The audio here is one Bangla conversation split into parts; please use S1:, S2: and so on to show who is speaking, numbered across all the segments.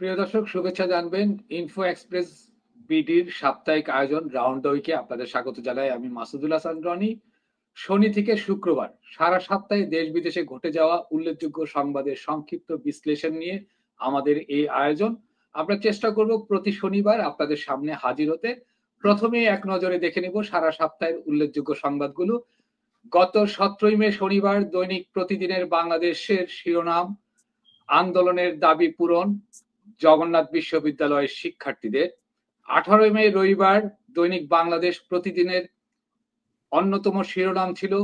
S1: প্রিয় দর্শক, শুভেচ্ছা জানবেন ইনফো এক্সপ্রেস বিডির সাপ্তাহিক আয়োজন রাউন্ড দ্য উইকে আপনাদের স্বাগত জানাই। আমি মাসুদুল হাসান রনি। শনি থেকে শুক্রবার সারা সপ্তাহে দেশ বিদেশে ঘটে যাওয়া উল্লেখযোগ্য সংবাদের সংক্ষিপ্ত বিশ্লেষণ নিয়ে আমাদের এই আয়োজন। আমরা চেষ্টা করব প্রতি শনিবার আপনাদের সামনে হাজির হতে। প্রথমে এক নজরে দেখে নিব সারা সপ্তাহের উল্লেখযোগ্য সংবাদগুলো। গত 17 মে শনিবার দৈনিক প্রতিদিনের বাংলাদেশের শিরোনাম: আন্দোলনের দাবি পূরণ জগন্নাথ বিশ্ববিদ্যালয়ের শিক্ষার্থীদের। 18 মে রবিবার দৈনিক বাংলাদেশ প্রতিদিনের অন্যতম শিরোনাম ছিল: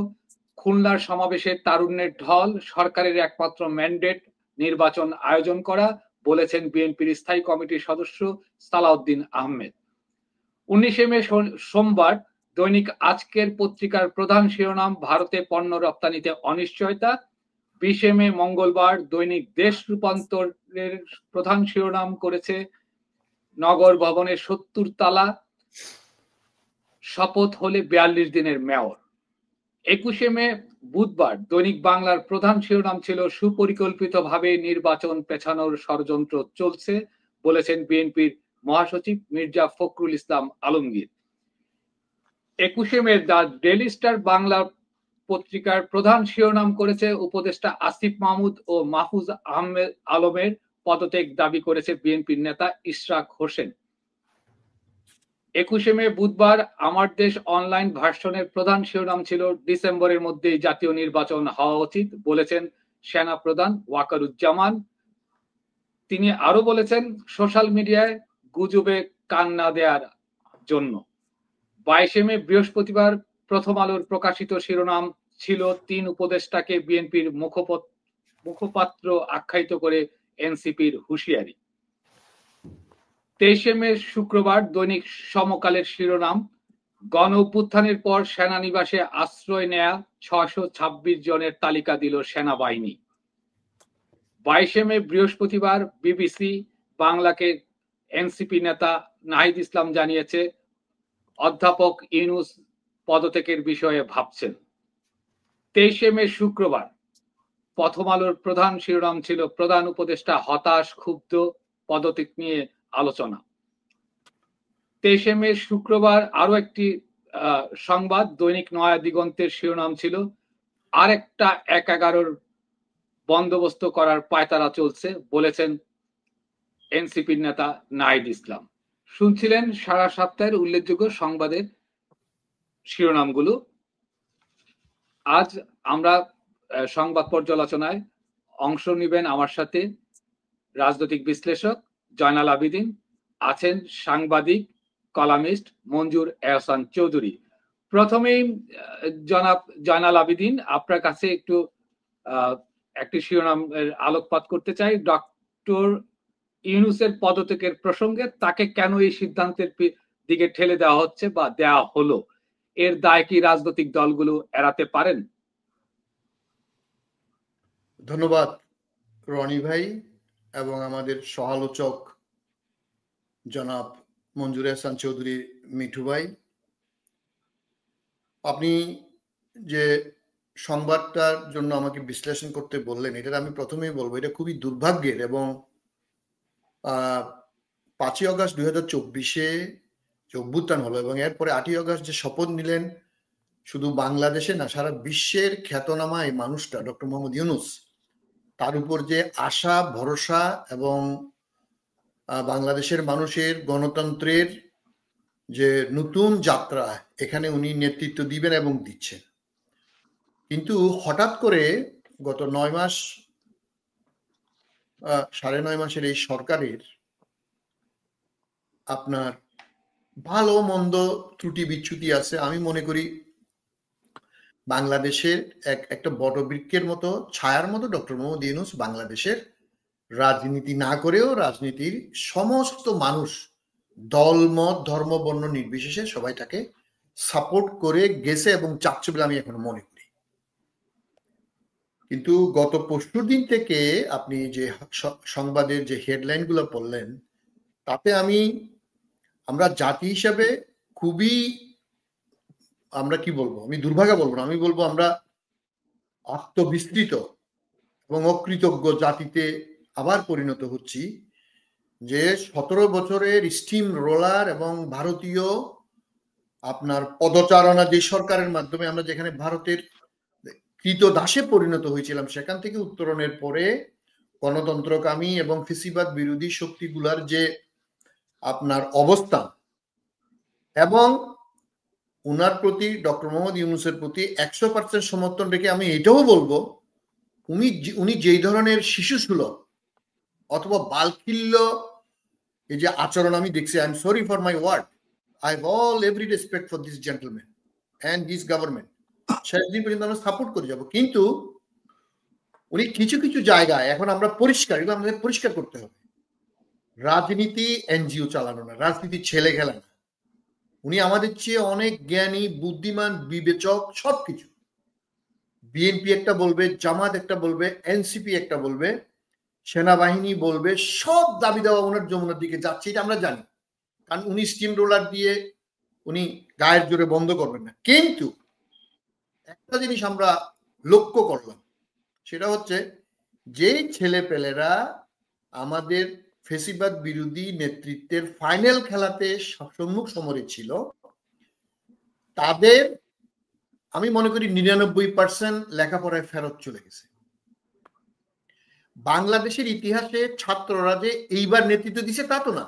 S1: খুলনার সমাবেশের তারুণ্যের ঢল, সরকারের একমাত্র ম্যান্ডেট নির্বাচন আয়োজন করা, বলেছেন বিএনপির স্থায়ী কমিটির সদস্য সালাউদ্দিন আহমেদ। 19 মে সোমবার দৈনিক আজকের পত্রিকার প্রধান শিরোনাম: ভারতে পণ্য রপ্তানিতে অনিশ্চয়তা। 20 মে মঙ্গলবার দৈনিক দেশ রূপান্তরের প্রধান শিরোনাম করেছে: নগর ভবনের 70 তালা, শপথ হলে 42 দিনের মেয়র। 21 মে বুধবার দৈনিক বাংলার প্রধান শিরোনাম ছিল: সুপরিকল্পিতভাবে নির্বাচন পেছানোর ষড়যন্ত্র চলছে, বলেছেন বিএনপির মহাসচিব মির্জা ফখরুল ইসলাম আলমগীর। 21 মে দ্য ডেইলি স্টার বাংলা পত্রিকার প্রধান শিরোনাম করেছে: উপদেষ্টা আসিফ মাহমুদ ও মাহফুজ আহমেদ আলমের পদত্যাগ দাবি করেছে বিএনপির নেতা ইশরাক হোসেন। 21 মে বুধবার আমার দেশ অনলাইন ভার্সনের প্রধান শিরোনাম ছিল: ডিসেম্বরের মধ্যেই জাতীয় নির্বাচন হওয়া উচিত, বলেছেন সেনা প্রধান ওয়াকারুজ্জামান। তিনি আরো বলেছেন, সোশ্যাল মিডিয়ায় গুজবে কান না দেওয়ার জন্য। 22 মে বৃহস্পতিবার প্রথম আলোর প্রকাশিত শিরোনাম ছিল: 3 উপদেষ্টাকে বিএনপির মুখপাত্র আখ্যায়িত করে এনসিপির হুঁশিয়ারি। 23 মে শুক্রবার দৈনিক সমকালের শিরোনাম: গণ অভ্যুত্থানের পর সেনানিবাসে আশ্রয় নেয়া 626 জনের তালিকা দিল সেনাবাহিনী। 22 মে বৃহস্পতিবার বিবিসি বাংলাকে এনসিপি নেতা নাহিদ ইসলাম জানিয়েছে, অধ্যাপক ইউনূস পদত্যাগের বিষয়ে ভাবছেন। 23 মে শুক্রবার প্রথম আলোর প্রধান শিরোনাম ছিল: প্রধান উপদেষ্টা হতাশ, ক্ষুব্ধ, পদত্যাগ নিয়ে আলোচনা। 23 মে শুক্রবার আরো একটি সংবাদ দৈনিক নয়া দিগন্তের শিরোনাম ছিল: আরেকটা 1-11 বন্দোবস্ত করার পায়তারা চলছে, বলেছেন এনসিপির নেতা নাহিদ ইসলাম। শুনছিলেন সারা সপ্তাহের উল্লেখযোগ্য সংবাদের শিরোনামগুলো। আজ আমরা সংবাদ পর্যালোচনায় অংশ নেবেন আমার সাথে রাজনৈতিক বিশ্লেষক জয়নাল আবেদিন, আছেন সাংবাদিক কলামিস্ট মঞ্জুর এহসান চৌধুরী। প্রথমেই জনাব জয়নাল আবেদিন, আপনার কাছে একটি শিরোনামের আলোকপাত করতে চাই। ডক্টর ইউনূসের পদত্যাগের প্রসঙ্গে তাকে কেন এই সিদ্ধান্তের দিকে ঠেলে দেওয়া হচ্ছে বা দেওয়া হলো, এর দায় কি রাজনৈতিক দলগুলো এড়াতে পারেন?
S2: ধন্যবাদ রনি ভাই এবং আমাদের সহালোচক জনাব মঞ্জুর এহসান চৌধুরী মিঠু ভাই। আপনি যে সংবাদটার জন্য আমাকে বিশ্লেষণ করতে বললেন, এটা আমি প্রথমেই বলবো এটা খুবই দুর্ভাগ্যের। এবং 5ই আগস্ট 2024-এ যে অভ্যুত্থান হলো এবং এরপরে 8ই আগস্ট যে শপথ নিলেন, শুধু বাংলাদেশে না সারা বিশ্বের খ্যাতনামা এই মানুষটা ডক্টর মোহাম্মদ ইউনূস, তার উপর যে আশা ভরসা এবং বাংলাদেশের মানুষের গণতন্ত্রের যে নতুন যাত্রা, এখানে উনি নেতৃত্ব দিবেন এবং দিচ্ছেন। কিন্তু হঠাৎ করে গত 9 মাস 9.5 মাসের এই সরকারের আপনার ভালো মন্দ ত্রুটি বিচ্যুতি আছে। আমি মনে করি বাংলাদেশের একটা বটবৃক্ষের মতো ছায়ার মতো ডক্টর মোহাম্মদ ইউনূস বাংলাদেশের রাজনীতি না করেও রাজনীতির সমস্ত মানুষ, দল মত ধর্ম বর্ণ নির্বিশেষে সবাই তাকে সাপোর্ট করে গেছে এবং চাচ্ছে বলে আমি এখনো মনে করি। কিন্তু গত পরশু দিন থেকে আপনি যে সংবাদের যে হেডলাইন গুলো পড়লেন, তাতে আমরা জাতি হিসাবে খুবই, আমরা কি বলবো, আমি দুর্ভাগ্য বলবো না, আমি বলবো আমরা আত্মবিস্তৃত এবং অকৃতজ্ঞ জাতিতে আবার পরিণত হচ্ছি। যে 17 বছরের স্টিম রোলার এবং ভারতীয় আপনার পদচারণা যে সরকারের মাধ্যমে আমরা যেখানে ভারতের কৃতদাসে পরিণত হয়েছিলাম, সেখান থেকে উত্তরণের পরে গণতন্ত্রকামী এবং ফেসিবাদ বিরোধী শক্তিগুলার যে আপনার অবস্থান এবং উনার প্রতি ডক্টর মোহাম্মদ ইউনূসের প্রতি 100% সমর্থন রেখে আমি এটাও বলবো, উনি যেই ধরনের শিশুসুলভ অথবা বালকিল্য এই যে আচরণ আমি দেখছি, I am sorry for my word, I have all every respect for this gentleman and this government, শেষ দিন পর্যন্ত আমরা সাপোর্ট করে যাব। কিন্তু উনি কিছু কিছু জায়গায়, এখন আমরা পরিষ্কার, এগুলো আমাদের পরিষ্কার করতে হবে, রাজনীতি এনজিও চালানো না, রাজনীতি ছেলে খেলা না। উনি আমাদের চেয়ে অনেক জ্ঞানী, বুদ্ধিমান, বিবেচক, সবকিছু। বিএনপি একটা বলবে, জামাত একটা বলবে, এনসিপি একটা বলবে, সেনাবাহিনী বলবে, সব দাবি দেওয়া ওনার যমুনার দিকে যাচ্ছে, এটা আমরা জানি। কারণ উনি স্টিম রোলার দিয়ে উনি গায়ের জোরে বন্ধ করবেন না। কিন্তু একটা জিনিস আমরা লক্ষ্য করলাম, সেটা হচ্ছে যে ছেলে পেলেরা আমাদের ফেসিবাদ বিরোধী নেতৃত্বের ফাইনাল খেলাতে সম্মুখ সমরে ছিল, তাদের আমি মনে করি 99% লেখাপড়ায় ফেরত চলে গেছে। বাংলাদেশের ইতিহাসে ছাত্ররা যে এইবার নেতৃত্ব দিছে তা তো না।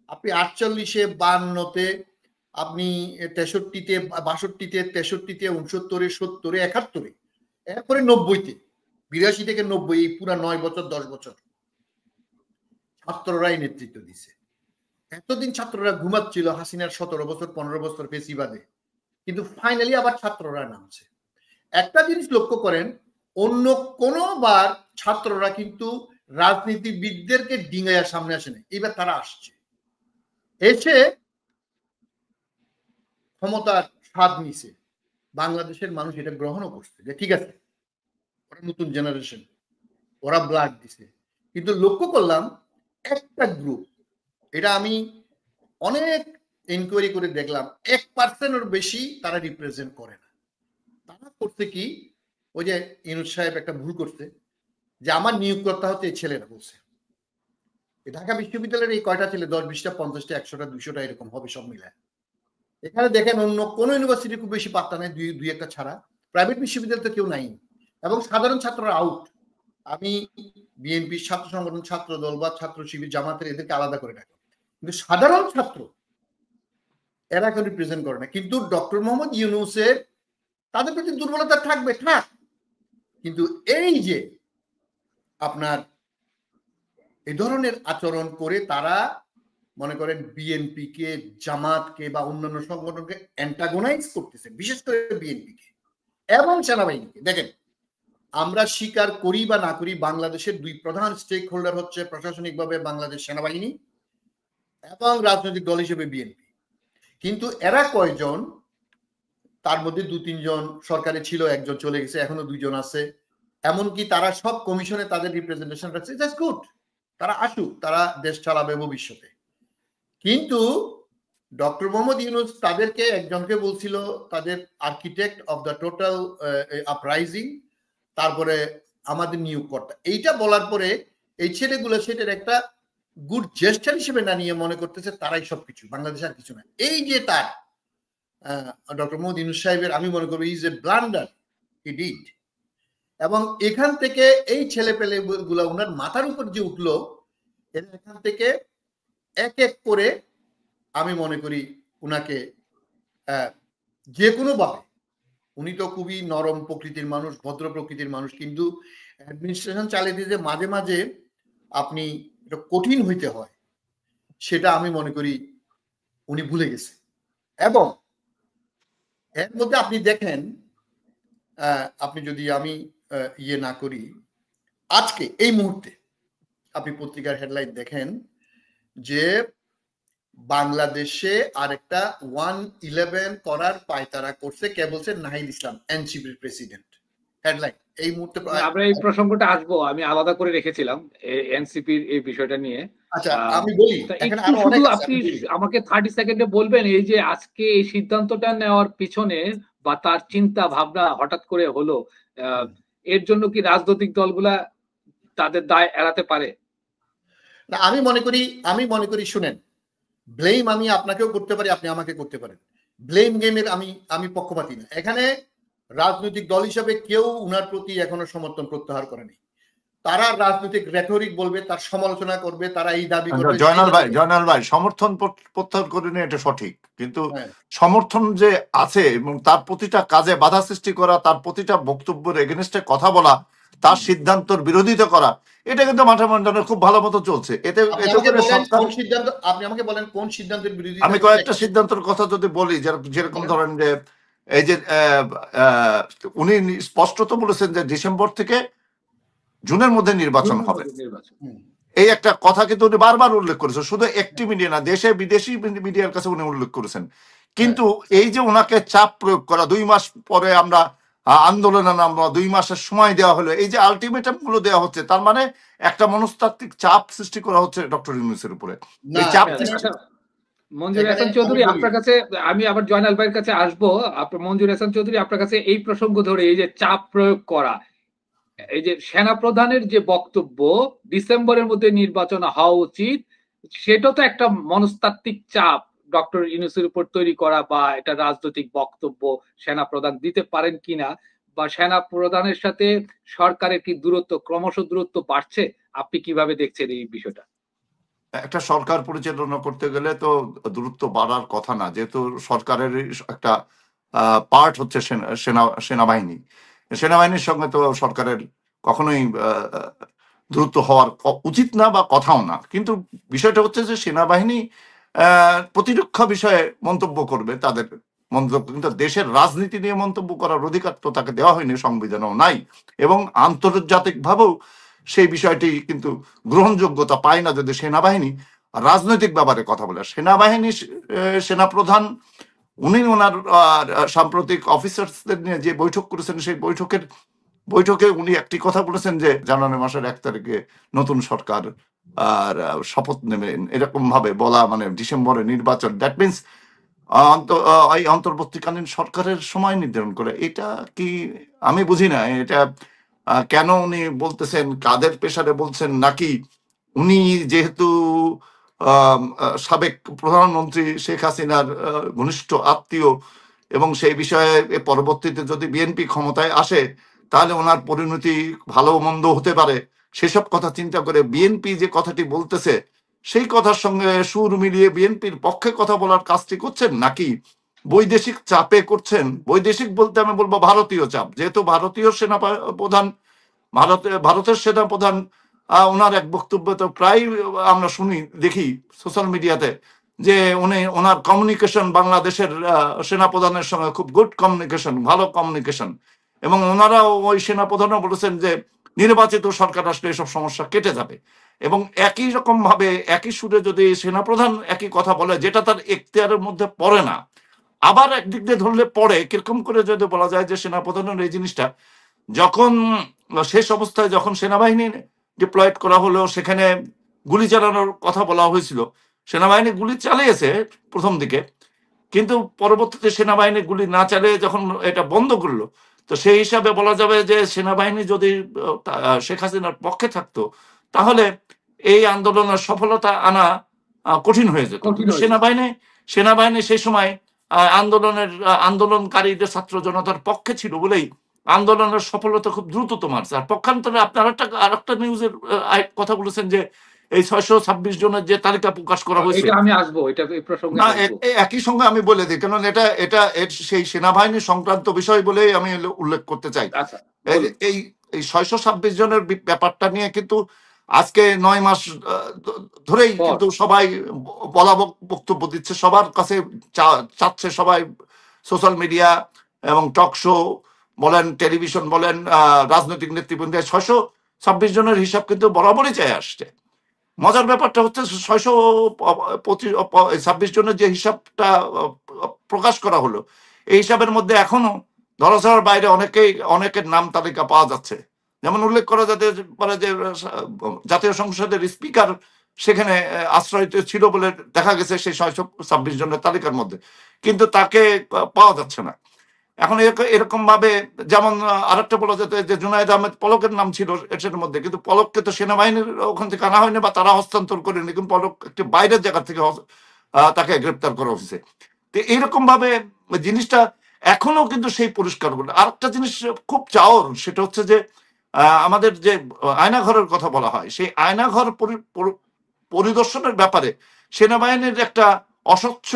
S2: আপনি 48-এ, 52-তে, আপনি 63-তে, 62-তে, 63-তে, 69-এ, 70-এ, 71-এ, এরপরে 90-তে, 82 থেকে 90, এই পুরা 9 বছর 10 বছর ছাত্ররাই নেতৃত্ব দিছে। এতদিন ছাত্ররা ঘুমাচ্ছিল হাসিনার 17 বছর 15 বছর ফেসিবাদে, কিন্তু ফাইনালি আবার ছাত্ররা নামছে। একটা জিনিস লক্ষ্য করেন, অন্য কোনোবার ছাত্ররা কিন্তু রাজনীতিবিদদেরকে ডিঙাইয়া সামনে আসে না, এবার তারা আসছে, এসে ক্ষমতার স্বাদ নিছে। বাংলাদেশের মানুষ এটা গ্রহণও করছে যে ঠিক আছে, ওরা নতুন জেনারেশন, ওরা ব্লাড দিছে। কিন্তু লক্ষ্য করলাম একটা গ্রুপ, এটা আমি অনেক ইনকোয়ারি করে দেখলাম, 1%-এর বেশি তারা রিপ্রেজেন্ট করে না। তারা করছে কি, ওই যে ইউনূস সাহেব একটা ভুল করছে, যে আমার নিয়োগকর্তা হচ্ছে এই ছেলেরা, বলছে ঢাকা বিশ্ববিদ্যালয়ের এই কয়টা ছেলে, 10, 20টা, 50টা, 100টা, 200টা এরকম হবে সব মিলায়। এখানে দেখেন অন্য কোন ইউনিভার্সিটি খুব বেশি পাত্তা নেই, দুই একটা ছাড়া। প্রাইভেট বিশ্ববিদ্যালয় তো কেউ নাই, এবং সাধারণ ছাত্ররা আউট। আমি বিএনপি ছাত্র সংগঠন, ছাত্র দল বা ছাত্র শিবির, জামাতের, এদেরকে আলাদা করে রাখি, কিন্তু সাধারণ ছাত্র এরা কেউ রিপ্রেজেন্ট করে না। কিন্তু ডক্টর মোহাম্মদ ইউনূসের তাদের প্রতি দুর্বলতা থাকবে, থাক, কিন্তু এই যে আপনার এই ধরনের আচরণ করে তারা মনে করেন বিএনপিকে, জামাতকে বা অন্যান্য সংগঠনকে অ্যান্টাগোনাইজ করতেছে, বিশেষ করে বিএনপিকে এবং সেনাবাহিনীকে। দেখেন, আমরা স্বীকার করি বা না করি, বাংলাদেশের দুই প্রধান স্টেক হোল্ডার হচ্ছে প্রশাসনিকভাবে বাংলাদেশ সেনাবাহিনী এবং রাজনৈতিক দল হিসেবে বিএনপি। কিন্তু এরা কয়জন, তার মধ্যে 2-3 জন সরকারে ছিল, একজন চলে গেছে, এখনো 2 জন আছে, এমনকি তারা সব কমিশনে তাদের রিপ্রেজেন্টেশন রাখছে, দ্যাটস গুড, তারা আসুক, তারা দেশ চালাবে ভবিষ্যতে। কিন্তু ডক্টর মোহাম্মদ ইউনূস তাদেরকে, একজনকে বলছিল তাদের architect of the total uprising, তারপরে আমাদের নিয়োগকর্তা, এইটা বলার পরে এই ছেলেগুলো সেটার একটা গুড জেস্টার হিসেবে না নিয়ে মনে করতেছে তারাই সবকিছু, বাংলাদেশ আর কিছু না। এই যে তার ডক্টর মোহাম্মদ ইউনূস সাহেবের, আমি মনে করি is a blunder he did. এবং এখান থেকে এই ছেলে পেলে গুলা ওনার মাথার উপর যে উঠলো, এখান থেকে এক এক করে আমি মনে করি উনাকে যে কোনো ভাবে, উনি তো খুবই নরম প্রকৃতির মানুষ, ভদ্র প্রকৃতির মানুষ, কিন্তু অ্যাডমিনিস্ট্রেশন চালিয়ে দিতে মাঝে মাঝে আপনি এটা কঠিন হইতে হয়, সেটা আমি মনে করি উনি ভুলে গেছে। এবং এর মধ্যে আপনি দেখেন, আপনি যদি আমি ইয়ে না করি, আজকে এই মুহূর্তে আপনি পত্রিকার হেডলাইন দেখেন যে বাংলাদেশে আরেকটা 111 করার পায়তারা করছে, কে বলছে? নাহিদ ইসলাম, এনসিপির প্রেসিডেন্ট। হেডলাইন এই মুহূর্তে।
S1: আমরা এই প্রসঙ্গটা আসবো, আমি আলাদা করে রেখেছিলাম এনসিপির এই বিষয়টা নিয়ে।
S2: আচ্ছা, আমি বলি,
S1: শুধু আপনি আমাকে 30 সেকেন্ডে বলবেন, এই যে আজকে এই সিদ্ধান্তটা নেওয়ার পিছনে বা তার চিন্তা ভাবনা হঠাৎ করে হলো, এর জন্য কি রাজনৈতিক দলগুলা তাদের দায় এড়াতে পারে?
S2: না, আমি মনে করি শুনেন, ব্লেম আমি আপনাকেও করতে পারি, আপনি আমাকে করতে পারেন। ব্লেম গেমের আমি পক্ষপাতী না। এখানে রাজনৈতিক দল হিসাবে কেউ উনার প্রতি এখনো সমর্থন প্রত্যাহার করেনি। তারা রাজনৈতিক রেটরিক বলবে, তার সমালোচনা করবে, তারা এই দাবি করবে।
S3: জয়নাল ভাই সমর্থন প্রত্যাহার করেনি, এটা সঠিক, কিন্তু
S2: হ্যাঁ,
S3: সমর্থন যে আছে এবং তার প্রতিটা কাজে বাধা সৃষ্টি করা, তার প্রতিটা বক্তব্যের এগেনস্টে কথা বলা, তার সিদ্ধান্তর বিরোধিতা করা, এটা কিন্তু মাঠে ময়দানে খুব ভালো মতো চলছে। এতে
S2: আপনি আমাকে বলেন কোন সিদ্ধান্তের বিরোধিতা?
S3: আমি কয়েকটা সিদ্ধান্তের কথা যদি বলি, যেরকম ধরেন যে এই যে উনি স্পষ্টত বলেছেন যে ডিসেম্বর থেকে জুনের মধ্যে নির্বাচন হবে, এই একটা কথা কিন্তু উনি বারবার উল্লেখ করেছেন। শুধু একটি মিডিয়া না, দেশে বিদেশি মিডিয়ার কাছে উনি উল্লেখ করেছেন। কিন্তু এই যে ওনাকে চাপ প্রয়োগ করা, 2 মাস পরে আমরা আন্দোলনে নামবো, 2 মাসের সময় দেওয়া হলো, এই যে আলটিমেটাম গুলো দেওয়া হচ্ছে, তার মানে একটা মনস্তাত্ত্বিক চাপ সৃষ্টি করা হচ্ছে ডক্টর ইউনূসের উপরে। এই চাপ
S1: মঞ্জুর হাসান চৌধুরী, আপনার কাছে আমি আবার জয়নাল ভাইয়ের কাছে আসবো। মঞ্জুর হাসান চৌধুরী, আপনার কাছে এই প্রসঙ্গ ধরে, এই যে চাপ প্রয়োগ করা, এই যে সেনা প্রধানের যে বক্তব্য ডিসেম্বরের মধ্যে নির্বাচন হওয়া উচিত, সেটা তো একটা মনস্তাত্ত্বিক চাপ ডক্টর ইউনূসের উপর তৈরি করা, বা এটা রাজনৈতিক বক্তব্য সেনা প্রধান দিতে পারেন কিনা, বা সেনা প্রধানের সাথে সরকারের কি দূরত্ব, ক্রমশ দূরত্ব বাড়ছে? আপনি কিভাবে দেখছেন এই বিষয়টা?
S3: একটা সরকার পরিচালনা করতে গেলে তো দূরত্ব বাড়ার কথা না, যেহেতু সরকারের একটা পার্ট হচ্ছে সেনাবাহিনী। সেনাবাহিনীর সঙ্গে তো সরকারের কখনোই দূরত্ব হওয়ার উচিত না বা কথাও না। কিন্তু বিষয়টা হচ্ছে যে সেনাবাহিনী প্রতিরক্ষা বিষয়ে মন্তব্য করবে, তাদের মন্তব্য, কিন্তু দেশের রাজনীতি নিয়ে মন্তব্য করার অধিকার তো তাকে দেওয়া হয়নি, সংবিধানেও নাই, এবং আন্তর্জাতিকভাবেও সেই বিষয়টি কিন্তু গ্রহণযোগ্যতা পায় না যদি সেনাবাহিনী রাজনৈতিক ব্যাপারে কথা বলে। সেনাবাহিনী সেনাপ্রধান উনি ওনার সাম্প্রতিক অফিসারদের নিয়ে যে বৈঠক করেছেন, সেই বৈঠকে উনি একটি কথা বলেছেন যে জানুয়ারি মাসের 1 তারিখে নতুন সরকার আর শপথ নেবেন, এরকম ভাবে বলা, মানে ডিসেম্বরে নির্বাচন, দ্যাট মিনস এই অন্তর্বর্তীকালীন সরকারের সময় নির্ধারণ করে। এটা কি আমি বুঝি না, এটা কেন উনি বলতেছেন, কাদের পেশারে বলছেন, নাকি উনি যেহেতু সাবেক প্রধানমন্ত্রী শেখ হাসিনার ঘনিষ্ঠ আত্মীয় এবং সেই বিষয়ে পরবর্তীতে যদি বিএনপি ক্ষমতায় আসে তাহলে ওনার পরিণতি ভালো মন্দ হতে পারে, সেসব কথা চিন্তা করে বিএনপি যে কথাটি বলতেছে সেই কথার সঙ্গে সুর মিলিয়ে বিএনপির পক্ষে কথা বলার কাজটি করছেন, নাকি বৈদেশিক চাপে করছেন? বৈদেশিক বলতে আমি বলবো ভারতীয় চাপ, যেহেতু ভারতীয় সেনা প্রধান, ভারতের সেনা প্রধান ওনার এক বক্তব্য তো প্রায় আমরা শুনি, দেখি সোশ্যাল মিডিয়াতে, যে উনি ওনার কমিউনিকেশন বাংলাদেশের সেনাপ্রধানের সঙ্গে খুব গুড কমিউনিকেশন, ভালো কমিউনিকেশন, এবং ওনারাও ওই সেনাপ্রধানও বলেছেন যে নির্বাচিত সরকার আসলে এসব সমস্যা কেটে যাবে। এবং একই রকম ভাবে একই সুরে যদি সেনাপ্রধান একই কথা বলে, যেটা তার এখতিয়ারের মধ্যে পড়ে না, আবার একদিক দিয়ে ধরলে পড়ে, কিরকম করে যদি বলা যায় যে সেনাপ্রধানের এই জিনিসটা যখন শেষ অবস্থায় যখন সেনাবাহিনী ডিপ্লয়েড করা হলো, সেখানে গুলি চালানোর কথা বলা হয়েছিল, সেনাবাহিনী গুলি চালিয়েছে প্রথম দিকে, কিন্তু পরবর্তীতে সেনাবাহিনী গুলি না চালিয়ে যখন এটা বন্ধ করলো, তো সেই হিসাবে বলা যাবে যে সেনাবাহিনী যদি শেখ হাসিনার পক্ষে থাকতো তাহলে এই আন্দোলনের সফলতা আনা কঠিন হয়ে যেত। সেনাবাহিনী সেই সময় আন্দোলনকারীদের, ছাত্র জনতার পক্ষে ছিল বলেই আন্দোলনের সফলতা খুব দ্রুততম আসছে। আর পক্ষান্তরে আপনার আরেকটা নিউজের কথা বলেছেন যে এই 626 জনের যে তালিকা প্রকাশ করা হয়েছে,
S1: আমি আসবো এটা প্রসঙ্গে,
S3: একই সঙ্গে আমি বলে দিই, কারণ এটা সেই সেনাবাহিনী সংক্রান্ত বিষয় বলেই আমি উল্লেখ করতে চাই। এই 626 জনের ব্যাপারটা নিয়ে কিন্তু আজকে 9 মাস ধরেই কিন্তু সবাই বলা বক্তব্য দিচ্ছে, সবার কাছে চাচ্ছে, সবাই সোশ্যাল মিডিয়া এবং টক শো বলেন, টেলিভিশন বলেন, রাজনৈতিক নেতৃবৃন্দ 626 জনের হিসাব কিন্তু বরাবরই চেয়ে আসছে। মজার ব্যাপারটা হচ্ছে 626 জনের যে হিসাবটা প্রকাশ করা হলো, এই হিসাবের মধ্যে এখনো ধরাছোঁয়ার বাইরে অনেকের নাম তালিকা পাওয়া যাচ্ছে। যেমন উল্লেখ করা যেতে পারে যে জাতীয় সংসদের স্পিকার সেখানে আশ্রয় ছিল বলে দেখা গেছে সেই 626 জনের তালিকার মধ্যে, কিন্তু তাকে পাওয়া যাচ্ছে না। এখন এরকম ভাবে যেমন আরেকটা বলা যেত যে জুনায়েদ আহমেদ পলকের নাম ছিল এটার মধ্যে, কিন্তু পলককে তো সেনাবাহিনীর ওখান থেকে আনা হয়নি বা তারা হস্তান্তর করেনি, কিন্তু পলক একটি বাইরের জায়গা থেকে তাকে গ্রেপ্তার করা হয়েছে। তো এইরকম ভাবে জিনিসটা এখনো কিন্তু সেই পরিষ্কার বলে। আরেকটা জিনিস খুব চাওর, সেটা হচ্ছে যে আমাদের যে আয়নাঘরের কথা বলা হয়, সেই আয়নাঘর পরিদর্শনের ব্যাপারে সেনাবাহিনীর একটা অস্বচ্ছ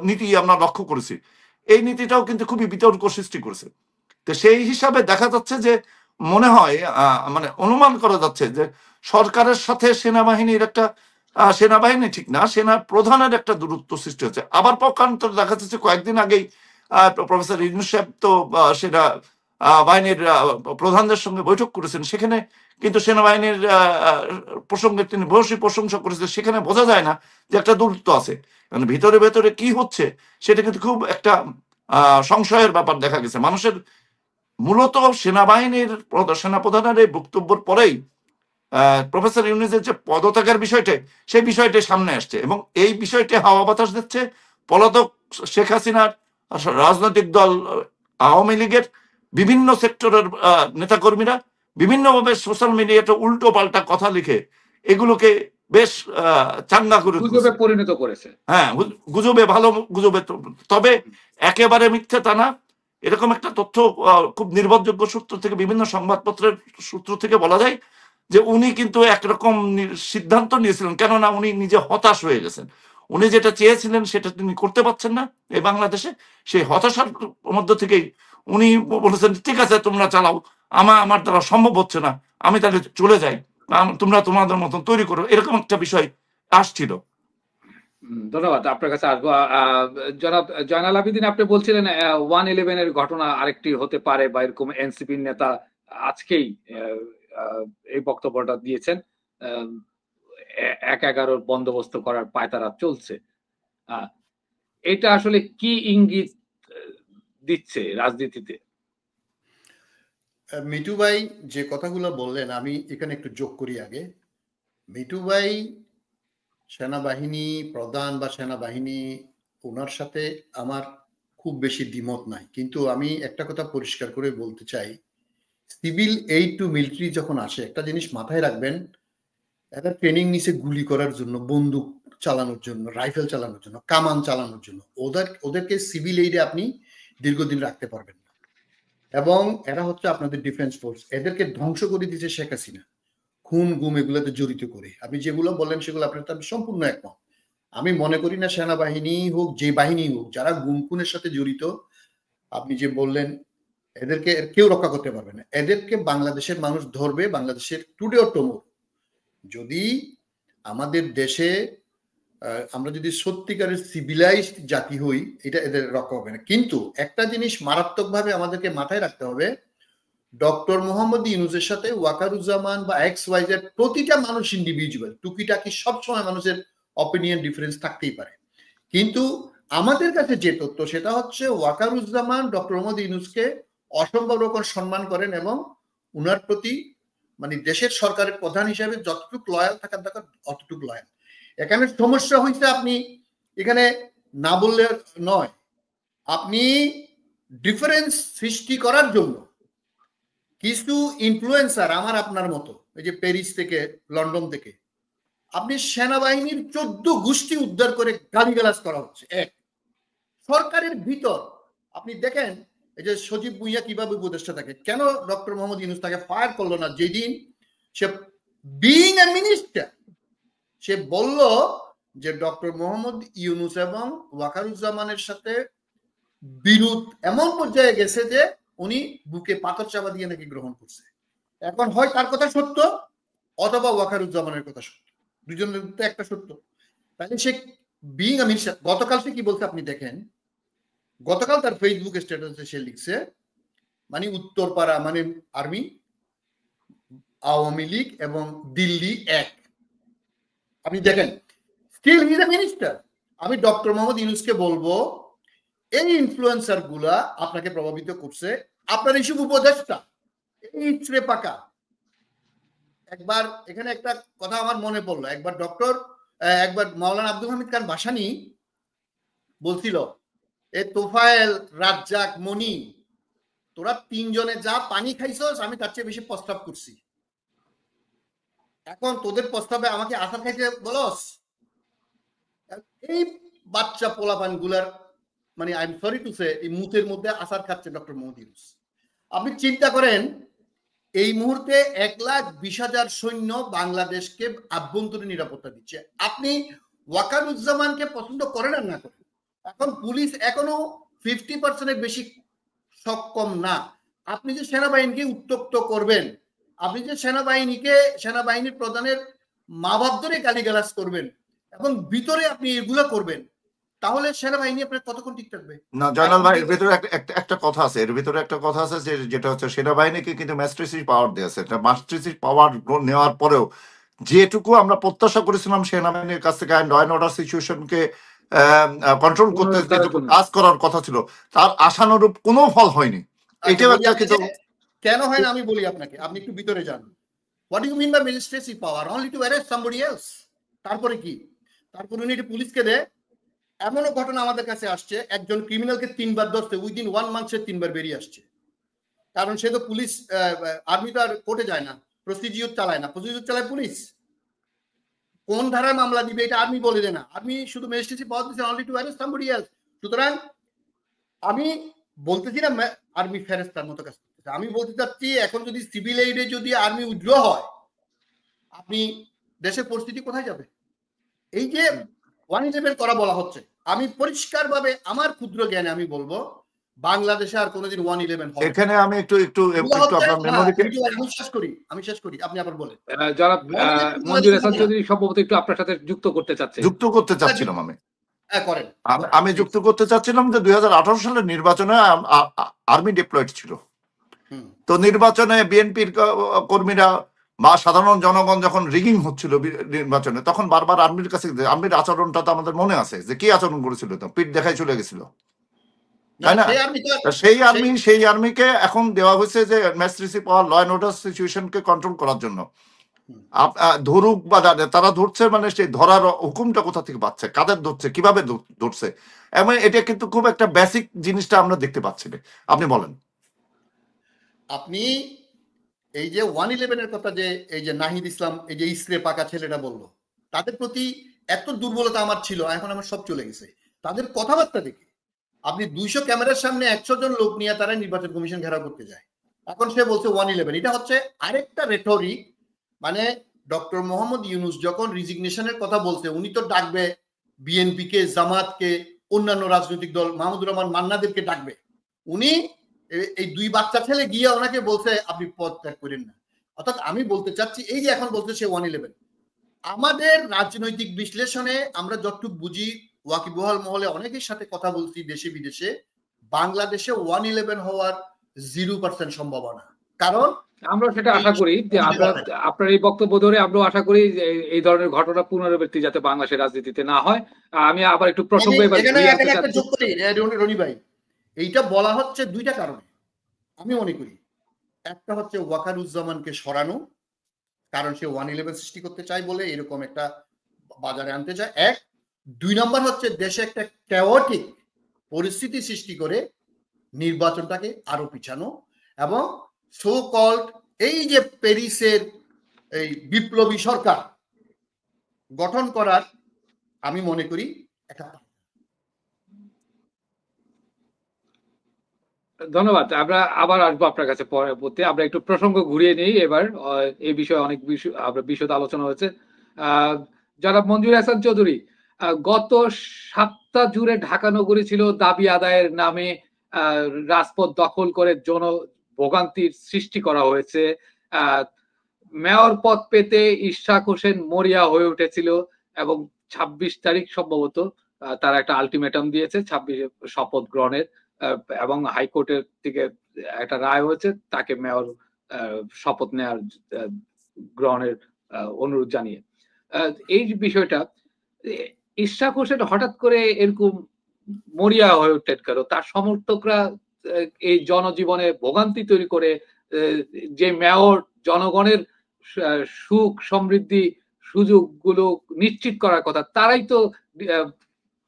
S3: নীতি আমরা লক্ষ্য করেছি। এই নীতিটাও কিন্তু খুবই বিতর্ক সৃষ্টি করেছে। তো সেই হিসাবে দেখা যাচ্ছে যে মনে হয় মানে অনুমান করা যাচ্ছে যে সরকারের সাথে সেনাবাহিনীর একটা সেনাবাহিনী ঠিক না, সেনা প্রধানের একটা দূরত্ব সৃষ্টি হচ্ছে। আবার পক্ষান্তরে দেখা যাচ্ছে কয়েকদিন আগেই প্রফেসর ইউনূস সাহেব তো সেনা বাহিনীর প্রধানদের সঙ্গে বৈঠক করেছেন, সেখানে কিন্তু সেনাবাহিনীর প্রসঙ্গে তিনি ভূয়সী প্রশংসা করেছেন। সেখানে বোঝা যায় না যে একটা দূরত্ব আছে, মানে ভিতরে ভেতরে কি হচ্ছে সেটা কিন্তু খুব একটা সংশয়ের ব্যাপার দেখা গেছে মানুষের। মূলত সেনাবাহিনীর সেনাপ্রধানের এই বক্তব্যের পরেই প্রফেসর ইউনূসের যে পদত্যাগের বিষয়টা, সেই বিষয়টা সামনে আসছে এবং এই বিষয়টি হাওয়া বাতাস দিচ্ছে পলাতক শেখ হাসিনার রাজনৈতিক দল আওয়ামী লীগের বিভিন্ন সেক্টরের নেতাকর্মীরা বিভিন্নভাবে সোশ্যাল মিডিয়াতে উল্টো পাল্টা কথা লিখে এগুলোকে বেশ চাঙ্গা করে
S1: গুজবে পরিণত করেছে।
S3: হ্যাঁ, গুজবে, ভালো গুজবে। তবে একেবারে মিথ্যে তা না, এরকম একটা তথ্য খুব নির্ভরযোগ্য সূত্র থেকে, বিভিন্ন সংবাদপত্রের সূত্র থেকে বলা যায় যে উনি কিন্তু একরকম সিদ্ধান্ত নিয়েছিলেন, কেননা উনি নিজে হতাশ হয়ে গেছেন। উনি যেটা চেয়েছিলেন সেটা তিনি করতে পারছেন না এই বাংলাদেশে। সেই হতাশার মধ্য থেকেই উনি বলেছেন ঠিক আছে তোমরা চালাও, আমার দ্বারা সম্ভব হচ্ছে না, আমি তাহলে চলে যাই, তোমরা তোমাদের মতন তৈরি করো, এরকম একটা বিষয় আসছিল।
S1: ধন্যবাদ, আপনার কাছে আসবো। জনাব জয়নাল আবেদিন, আপনি বলছিলেন 111 এর ঘটনা আরেকটি হতে পারে বা এরকম এনসিপির নেতা আজকেই এই বক্তব্যটা দিয়েছেন, 1/11 বন্দোবস্ত করার পায়তারা চলছে। এটা আসলে কি ইঙ্গিত দিচ্ছে রাজনীতিতে?
S2: মিঠু ভাই যে কথাগুলো বললেন আমি এখানে একটু যোগ করি আগে। মিঠু ভাই সেনাবাহিনী প্রধান বা সেনাবাহিনী, ওনার সাথে আমার খুব বেশি দ্বিমত নাই, কিন্তু আমি একটা কথা পরিষ্কার করে বলতে চাই, সিভিল এইড টু মিলিটারি যখন আসে একটা জিনিস মাথায় রাখবেন, একটা ট্রেনিং নিছে গুলি করার জন্য, বন্দুক চালানোর জন্য, রাইফেল চালানোর জন্য, কামান চালানোর জন্য। ওদেরকে সিভিল এইডে আপনি দীর্ঘদিন রাখতে পারবেন না। এবং এরা হচ্ছে আপনাদের ডিফেন্স ফোর্স, এদেরকে ধ্বংস করে দিয়েছে শেখ হাসিনা খুন গুম এগুলোতে জড়িত করে। আপনি যেগুলো বললেন সেগুলো আপনার তো আমি সম্পূর্ণ একমত। আমি মনে করি না সেনাবাহিনী হোক যে বাহিনী হোক যারা গুম খুনের সাথে জড়িত, আপনি যে বললেন এদেরকে কেউ রক্ষা করতে পারবে না। এদেরকে বাংলাদেশের মানুষ ধরবে, বাংলাদেশের টুডে অর টুমরো। যদি আমাদের দেশে আমরা যদি সত্যিকারের সিভিলাইজড জাতি হই, এটা এদের রক্ষা হবে না। কিন্তু একটা জিনিস মারাত্মকভাবে আমাদেরকে মাথায় রাখতে হবে, ডক্টর মোহাম্মদ ইউনূসের সাথে ওয়াকারুজ্জামান বা XYZ প্রতিটা মানুষ ইন্ডিভিজুয়াল, টুকিটাকি সবসময় মানুষের অপিনিয়ন ডিফারেন্স থাকতেই পারে, কিন্তু আমাদের কাছে যে তথ্য সেটা হচ্ছে ওয়াকারুজ্জামান ডক্টর মোহাম্মদ ইউনূসকে অসম্ভব রকম সম্মান করেন এবং উনার প্রতি মানে দেশের সরকারের প্রধান হিসেবে যতটুকু লয়াল থাকার দরকার অতটুকু লয়াল। এখানে সমস্যা হয়েছে, আপনি এখানে না বললে নয়, আপনি ডিফারেন্স সৃষ্টি করার জন্য কিছু ইনফ্লুয়েন্সার আমার আপনার মতো, এই যে প্যারিস থেকে লন্ডন থেকে, আপনি সেনাবাহিনীর 14 গোষ্ঠী উদ্ধার করে গালিগালাজ করা হচ্ছে। এক সরকারের ভিতর আপনি দেখেন এই যে সজীব ভুঁইয়া কিভাবে উপদেষ্টা থাকে, কেন ডক্টর মোহাম্মদ ইউনূস তাকে ফায়ার করলো না যেদিন সে বিইং এ মিনিস্টার সে বলল যে ডক্টর মোহাম্মদ ইউনূস এবং ওয়াকারুজ্জামানের সাথে বিরোধ এমন পর্যায়ে গেছে যে উনি বুকে পাথর চাপা দিয়ে নাকি গ্রহণ করছে। এখন হয় তার কথা সত্য অথবা ওয়াকারুজ্জামানের কথা সত্য, দুজনের তো একটা সত্য। তাহলে সে বিইং আ মিনিস্টার, গতকাল সে কি বলছে আপনি দেখেন, গতকাল তার ফেসবুক স্ট্যাটাসে সে লিখছে মানে উত্তরপাড়া মানে আর্মি, আওয়ামী লীগ এবং দিল্লি এক। আপনি দেখেন still he is a minister. আমি ডক্টর মোহাম্মদ ইউনূসকে বলবো এই ইনফ্লুয়েন্সার গুলা আপনাকে প্রভাবিত করছে, আপনার এইসব উপদেষ্টা এই ইচড়ে পাকা। একবার এখানে একটা কথা আমার মনে পড়লো, একবার মাওলানা আব্দুল হামিদ খান ভাসানী বলছিল এ তোফায়েল, রাজ্জাক, মনি, তোরা তিনজনে যা পানি খাইছস আমি তার চেয়ে বেশি প্রস্তাব করছি। এখন তোদের প্রস্তাবে আমাকে আশা খাইতে বলস? এই বাচ্চা পোলাপান গুলার মানে I am sorry to say এই মুহূর্তের মধ্যে আসার খাচ্ছে ডক্টর মোহাম্মদ ইউনূস। আপনি চিন্তা করেন এই মুহূর্তে 1,20,000 সৈন্য বাংলাদেশকে আভ্যন্তরীণ নিরাপত্তা দিচ্ছে। আপনি ওয়াকারুজ্জামানকে পছন্দ করেন আর না করেন, এখন পুলিশ এখনো 50% বেশি সক্ষম না। আপনি যে সেনাবাহিনীকে উত্তপ্ত করবেন, আপনি যে সেনাবাহিনীর প্রধানের মা বাপ ধরে গালিগালাজ করবেন এবং ভিতরে আপনি এগুলো করবেন, তাহলে সেনাবাহিনী আপনার কতক্ষণ ঠিক থাকবে?
S3: না জয়নাল ভাই, এর ভিতরে একটা কথা আছে, যেটা হচ্ছে সেনাবাহিনীকে কিন্তু ম্যাজিস্ট্রেসি পাওয়ার দিয়েছে। ম্যাজিস্ট্রেসি পাওয়ার নেওয়ার পরেও যেটুকু আমরা প্রত্যাশা করেছিলাম সেনাবাহিনীর কাছ থেকে ল অ্যান্ড অর্ডার সিচুয়েশনকে কন্ট্রোল করতে যেটুকু কাজ করার কথা ছিল তার আশানুরূপ কোনো ফল হয়নি। এটাও একটা কিন্তু
S2: কেন হয় না আমি বলি আপনাকে, আপনি একটু ভিতরে যান। What you mean by magistracy power? Only to arrest somebody else. তারপরে কি? তারপরে উনি পুলিশকে দেয়। এমনও ঘটনা আমাদের কাছে আসছে, একজন ক্রিমিনালকে 3 বার ধরতে উইদিন 1 মান্থ সে 3 বার বেরিয়ে আসছে। কারণ সে তো পুলিশ, আর্মি তো আর কোর্টে যায় না, প্রসিডিউর চালায় না, প্রসিডিউর চালায় পুলিশ। কোন ধারায় মামলা দিবে এটা আর্মি বলে দেয় না, আর্মি শুধু ম্যাজিস্ট্রেসি পাওয়ার দিচ্ছে only to arrest somebody else. সুতরাং আমি বলতেছি না আর্মি ফেরেস্তার মতো কাজ করতেছে, আমি বলতে চাচ্ছি এখন যদি সিভিল এইডে যদি আর্মি উইথড্র হয়, আপনি দেশের পরিস্থিতি কোথায় যাবে? এই যে 111 করা বলা হচ্ছে, আমি পরিষ্কারভাবে আমার ক্ষুদ্র জ্ঞানে আমি বলবো বাংলাদেশে আর কোনোদিন 111 হবে।
S3: এখানে আমি একটু আপনার মেমোরিকে
S2: আমি শেষ করি, আপনি আবার বলেন।
S1: যারা মঞ্জুর হাসান চৌধুরী সম্ভবত একটু আপনার সাথে যুক্ত করতে
S3: চাচ্ছিলাম
S2: করেন।
S3: আমি যুক্ত করতে চাচ্ছিলাম যে 2018 সালের নির্বাচনে আর্মি ডিপ্লয়েড ছিল। তো নির্বাচনে বিএনপির কর্মীরা বা সাধারণ জনগণ যখন রিগিং হচ্ছিল নির্বাচনে, তখন বারবার আর্মির কাছে, আর্মির আচরণটা তো আমাদের মনে আছে যে কি আচরণ করেছিল, তো পিঠ দেখাই চলে গেছিল, তাই না? সেই আর্মিকে এখন দেওয়া হয়েছে যে magistracy power, law and order সিচুয়েশনকে কন্ট্রোল করার জন্য। ধরুক বা তারা ধরছে, মানে সেই ধরার হুকুমটা কোথা থেকে পাচ্ছে, কাদের ধরছে, কিভাবে ধরছে, এবং এটা কিন্তু খুব একটা বেসিক জিনিসটা আমরা দেখতে পাচ্ছি না। আপনি বলেন।
S2: আপনি এই যে 111 কথা যে এই যে নাহিদ ইসলাম, এই যে ইসরে পাকা ছেলেটা বললো, তাদের প্রতি এত দুর্বলতা আমার ছিল, এখন আমার সব চলে গেছে তাদের কথাবার্তা দেখে। আপনি 200 ক্যামেরার সামনে 100 জন লোক নিয়ে তারা নির্বাচন কমিশন ঘেরাও করতে যায়, এখন সে বলছে 111। এটা হচ্ছে আরেকটা রেটরিক। মানে ডক্টর মোহাম্মদ ইউনূস যখন রিজিগনেশনের কথা বলছে, উনি তো ডাকবে বিএনপিকে, জামাতকে, অন্যান্য রাজনৈতিক দল, মাহমুদুর রহমান মান্নাদেরকে ডাকবে। উনি এই 2 বাচ্চা ছেলে গিয়ে ওনাকে বলছে আপনি পদ ত্যাগ করেন না। অর্থাৎ আমি বলতে চাচ্ছি এই যে এখন বলছে সে 111, আমাদের রাজনৈতিক বিশ্লেষণে আমরা যতটুকু বুঝি, ওয়াকিবহাল মহলে অনেকের সাথে কথা বলছি দেশে বিদেশে, বাংলাদেশে 111 হওয়ার 0% সম্ভাবনা। কারণ
S1: আমরা সেটা আশা করি যে আপনার এই বক্তব্য ধরে আমরা আশা করি যে এই ধরনের ঘটনা পুনরাবৃত্তি যাতে বাংলাদেশের রাজনীতিতে না হয়। আমি আবার একটু প্রসঙ্গ
S2: যোগ করি রনি ভাই, এইটা বলা হচ্ছে 2টা কারণে আমি মনে করি। একটা হচ্ছে ওয়াকারুজ্জামানকে সরানো, কারণ সে 111 সৃষ্টি করতে চায় বলে এরকম একটা বাজারে আনতে চায়। 2 নম্বর হচ্ছে দেশে একটা ক্যাওটিক পরিস্থিতি সৃষ্টি করে নির্বাচনটাকে আরো পিছানো, এবং সো কল্ড এই যে প্যারিসের এই বিপ্লবী সরকার গঠন করার আমি মনে করি একটা।
S1: ধন্যবাদ। আমরা আবার আসবো আপনার কাছে পরবর্তী। আমরা একটু প্রসঙ্গ ঘুরিয়ে নিই এবার। এই বিষয়ে অনেক বিশদ আলোচনা হয়েছে। যারা মঞ্জুর হাসান চৌধুরী, গত সপ্তাহ জুড়ে ঢাকা নগরী ছিল দাবি আদায়ের নামে রাজপথ দখল করে ভোগান্তির সৃষ্টি করা হয়েছে। মেয়র পদ পেতে ইশরাক হোসেন মরিয়া হয়ে উঠেছিল এবং 26 তারিখ সম্ভবত তারা একটা আলটিমেটাম দিয়েছে 26 শপথ গ্রহণের, এবং হাইকোর্টের থেকে একটা রায় হয়েছে তাকে মেয়র শপথ নেওয়ার গ্রহণের অনুরোধ জানিয়ে। এই বিষয়টা ইশরাক হোসেন হঠাৎ করে এরকম মরিয়া হয়ে উঠলেন কেন? তার সমর্থকরা এই জনজীবনে ভোগান্তি তৈরি করে যে মেয়র জনগণের সুখ সমৃদ্ধি সুযোগগুলো নিশ্চিত করার কথা, তারাই তো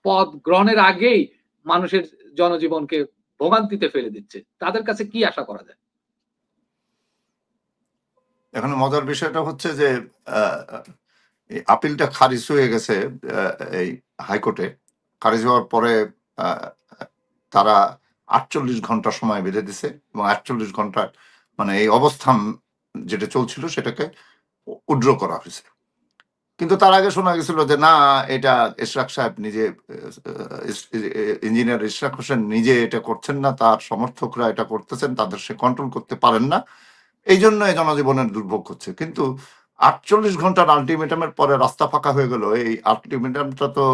S1: পদ গ্রহণের আগেই মানুষের জনজীবনকে ভোগান্তিতে ফেলে দিচ্ছে, তাদের কাছে কি আশা করা যায়?
S3: এখন মজার বিষয়টা হচ্ছে যে এই আপিলটা খারিজ হয়ে গেছে এই হাইকোর্টে। খারিজ হওয়ার পরে তারা 48 ঘন্টা সময় বেঁধে দিছে এবং 48 ঘন্টা মানে এই অবস্থান যেটা চলছিল সেটাকে উড্র করা হয়েছে। কিন্তু তার আগে শোনা গেছিল যে না, এটা ইশরাক সাহেব নিজে, ইঞ্জিনিয়ার ইশরাক হোসেন নিজে এটা করছেন না, তার সমর্থকরা এটা করতেছেন, তাদের সে কন্ট্রোল করতে পারেন না, এই জন্য এই জনজীবনের দুর্ভোগ হচ্ছে। কিন্তু 48 ঘন্টার আলটিমেটামের পরে রাস্তা ফাঁকা হয়ে গেল। এই আলটিমেটামটা তো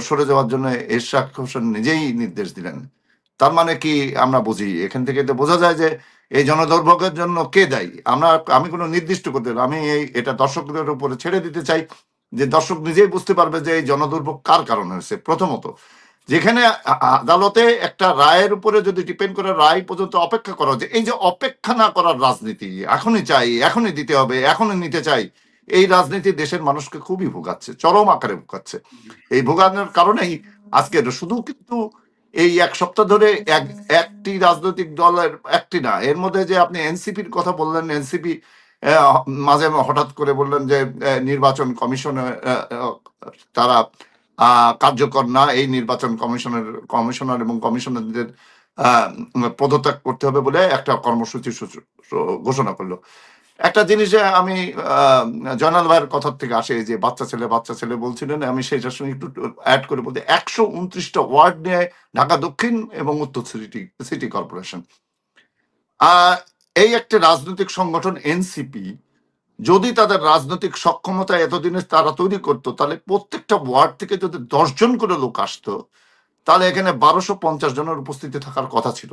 S3: সরে যাওয়ার জন্য ইশরাক হোসেন নিজেই নির্দেশ দিলেন। তার মানে কি আমরা বুঝি, এখান থেকে তো বোঝা যায় যে এই জনদুর্ভোগের জন্য কে দায়ী। আমি কোনো নির্দিষ্ট করতে, আমি এটা দর্শকদের উপরে ছেড়ে দিতে চাই, যে দর্শক নিজেই বুঝতে পারবে যে এই জনদুর্ভোগ কার কারণে হয়েছে। প্রথমত, যেখানে আদালতে একটা রায়ের উপরে যদি ডিপেন্ড করে রায় পর্যন্ত অপেক্ষা করা হচ্ছে, এই যে অপেক্ষা না করার রাজনীতি, এখনই চাই, এখনই দিতে হবে, এখনই নিতে চাই, এই রাজনীতি দেশের মানুষকে খুবই ভোগাচ্ছে, চরম আকারে ভোগাচ্ছে। এই ভোগানোর কারণেই আজকে শুধু কিন্তু এই এক সপ্তাহ ধরে একটি রাজনৈতিক দলের, একটি না, এর মধ্যে যে আপনি এনসিপির কথা বললেন, এনসিপি মাঝে হঠাৎ করে বললেন যে নির্বাচন কমিশনে তারা কার্যকর না, এই নির্বাচন কমিশনার এবং কমিশনারদের পদত্যাগ করতে হবে বলে একটা কর্মসূচি ঘোষণা করলো। একটা জিনিসে আমি জয়নাল ভাইয়ের কথা থেকে আসে, যে বাচ্চা ছেলে বলছিলেন, আমি সেটার সঙ্গে একটু অ্যাড করে বলতে, 129টা ওয়ার্ড নিয়ে ঢাকা দক্ষিণ এবং উত্তর সিটি কর্পোরেশন, এই একটা রাজনৈতিক সংগঠন এনসিপি যদি তাদের রাজনৈতিক সক্ষমতা এতদিনে তারা তৈরি করতো, তাহলে প্রত্যেকটা ওয়ার্ড থেকে যদি 10 জন করে লোক আসতো, তাহলে এখানে 1250 জনের উপস্থিতি থাকার কথা ছিল।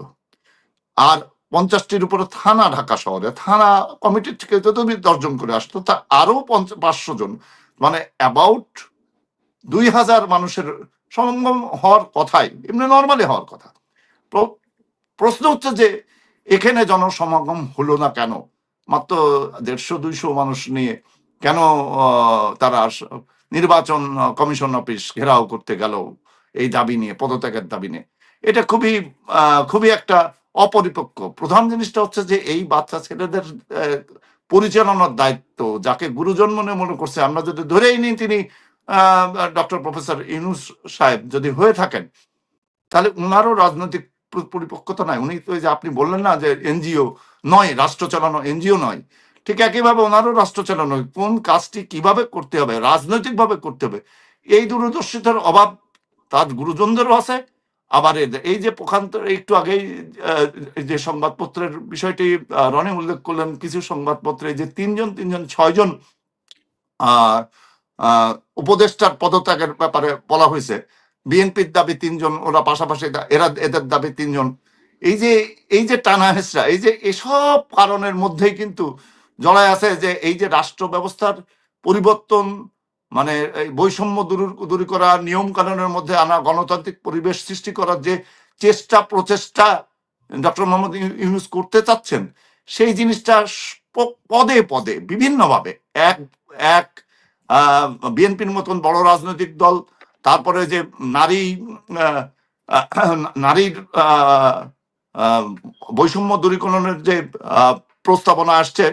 S3: আর 50টির উপরে থানা, ঢাকা শহরে থানা কমিটির থেকে যদি 10 জন করে আসতো, তা আরো 500 জন, মানে অ্যাবাউট 2000 মানুষের সমাগম হওয়ার কথাই, এমনি নর্মালি হওয়ার কথা। প্রশ্ন হচ্ছে যে এখানে জনসমাগম হলো না কেন? মাত্র 150-200 মানুষ নিয়ে কেন তারা নির্বাচন কমিশন অফিস ঘেরাও করতে গেল এই দাবি নিয়ে, পদত্যাগের দাবি নিয়ে? এটা খুবই একটা অপরিপক্ক। প্রধান জিনিসটা হচ্ছে যে এই বাচ্চা ছেলেদের পরিচালনার দায়িত্ব যাকে গুরুজন মনে করছে, আমরা যদি ধরেই নিই তিনি ডক্টর প্রফেসর ইউনূস সাহেব যদি হয়ে থাকেন, তাহলে উনারও রাজনৈতিক পরিপক্কতা নাই। উনি তো, যে আপনি বললেন না যে এনজিও নয়, রাষ্ট্র চালানো এনজিও নয়, ঠিক একইভাবে ওনারও রাষ্ট্র চালানো, কোন কাজটি কিভাবে করতে হবে, রাজনৈতিক ভাবে করতে হবে, এই দূরদর্শিতার অভাব তার গুরুজনদেরও আছে। আবার এই যে পক্ষান্তর, একটু আগেই যে সংবাদপত্রের বিষয়টি রনি উল্লেখ করলেন, কিছু সংবাদপত্রে যে 6 জন উপদেষ্টার পদত্যাগের ব্যাপারে বলা হয়েছে, বিএনপির দাবি 3 জন, ওরা পাশাপাশি এদের দাবি 3 জন। এই যে টানা হেসরা, এই যে এসব কারণের মধ্যেই কিন্তু জড়ায় আছে যে এই যে রাষ্ট্র ব্যবস্থার পরিবর্তন, মানে এই বৈষম্য দূর করা, নিয়ম কানুনের মধ্যে আনা, গণতান্ত্রিক পরিবেশ সৃষ্টি করার যে প্রচেষ্টা ডক্টর মোহাম্মদ ইউনূস করতে চাচ্ছেন, সেই জিনিসটা পদে পদে বিভিন্নভাবে এক বিএনপির মতন বড় রাজনৈতিক দল, তারপরে যে নারীর বৈষম্য দূরীকরণের যে প্রস্তাবনা আসছে,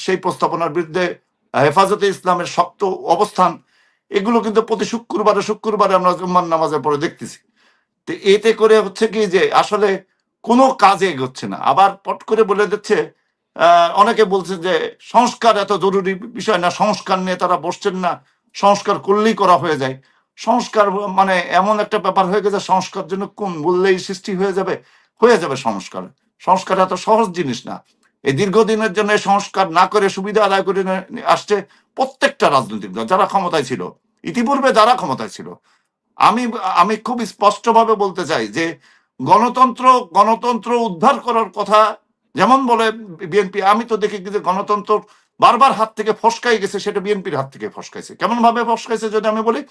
S3: সেই প্রস্তাবনার বিরুদ্ধে হেফাজতে ইসলামের শক্ত অবস্থান, এগুলো কিন্তু প্রতি শুক্রবারে আমরা জুম্মার নামাজের পরে দেখতেছি। তো এতে করে হচ্ছে কি যে আসলে কোনো কাজে এগোচ্ছে না। আবার পট করে বলে দিচ্ছে, অনেকে বলছে যে সংস্কার এত জরুরি বিষয় না, সংস্কার নিয়ে তারা বসছেন না, সংস্কার করলেই করা হয়ে যায়। সংস্কার মানে এমন একটা ব্যাপার হয়ে গেছে, সংস্কার জন্য কোন বললেই সৃষ্টি হয়ে যাবে সংস্কার এত সহজ জিনিস না। এই দীর্ঘদিনের জন্য সংস্কার না করে সুবিধা আদায় করে আসছে প্রত্যেকটা রাজনৈতিক দল যারা ক্ষমতায় ছিল, ইতিপূর্বে যারা ক্ষমতায় ছিল। আমি খুব স্পষ্টভাবে বলতে চাই যে গণতন্ত্র উদ্ধার করার কথা যেমন বলে বিএনপি, আমি তো দেখি যে গণতন্ত্র বারবার হাত থেকে ফসকাই গেছে, সেটা বিএনপির হাত থেকে ফসকাইছে। কেমন ভাবে ফসকাইছে যদি আমি বলি,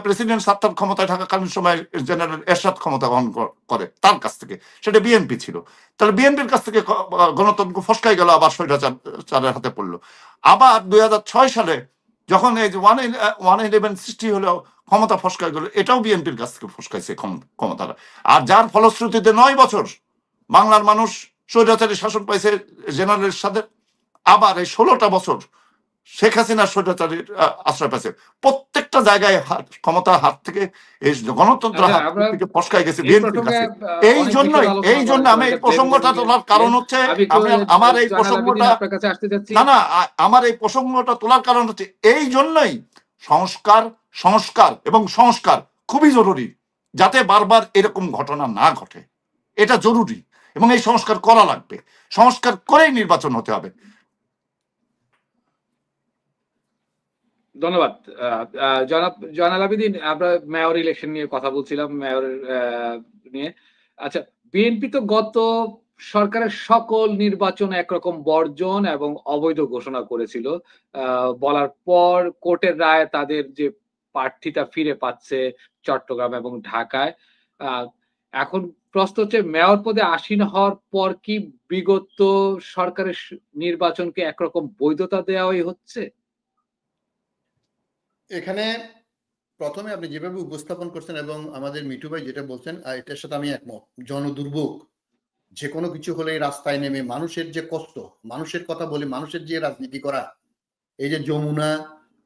S3: প্রেসিডেন্ট সাত্তার ক্ষমতায় থাকাকালীন সময় জেনারেল এরশাদ ক্ষমতা গ্রহণ করে, তার কাছ থেকে, সেটা বিএনপি ছিল। তাহলে বিএনপির কাছ থেকে গণতন্ত্র ফসকাই গেল, আবার স্বৈরাচারের হাতে পড়লো। আবার 2006 সালে যখন এই যে 111 সৃষ্টি হলো, ক্ষমতা ফসকায় গেল, এটাও বিএনপির কাছ থেকে ফসকাইছে ক্ষমতাটা। আর যার ফলশ্রুতিতে 9 বছর বাংলার মানুষ স্বৈরাচারী শাসন পাইছে জেনারেলের সাথে, আবার এই 16টা বছর শেখ হাসিনার স্বৈরাচারীর আশ্রয় পাইছে। প্রত্যেকটা জায়গায় ক্ষমতার হাত থেকে এই গণতন্ত্রের হাত থেকে ফসকায় গেছে বিএনপির কাছে। এই জন্য আমি এই প্রসঙ্গটা তোলার কারণ হচ্ছে, আমার এই প্রসঙ্গটা আমার এই প্রসঙ্গটা তোলার কারণ হচ্ছে এই জন্যই সংস্কার এবং সংস্কার খুবই জরুরি, যাতে বারবার এরকম ঘটনা না ঘটে। এটা জরুরি এবং এই সংস্কার করা লাগবে। সংস্কার করেই নির্বাচন হতে হবে।
S1: ধন্যবাদ জয়নাল আবেদীন। আমরা মেয়র ইলেকশন নিয়ে কথা বলছিলাম, মেয়র নিয়ে। আচ্ছা, বিএনপি তো গত সরকারের সকল নির্বাচন একরকম বর্জন এবং অবৈধ ঘোষণা করেছিল, বলার পর কোর্টের রায় তাদের যে প্রার্থীতা ফিরে পাচ্ছে চট্টগ্রাম এবং ঢাকায়। এখন প্রশ্ন হচ্ছে, মেয়র পদে আসীন হওয়ার পর কি বিগত সরকারের নির্বাচনকে একরকম বৈধতা দেওয়াই হচ্ছে?
S2: এখানে প্রথমে আপনি যেভাবে উপস্থাপন করছেন এবং আমাদের মিঠু ভাই যেটা বলছেন, এটার সাথে আমি একমত। জনদুর্ভোগ, যে কোনো কিছু হলে রাস্তায় নেমে মানুষের যে কষ্ট, মানুষের কথা বলে মানুষের যে রাজনীতি করা, এই যে যমুনা,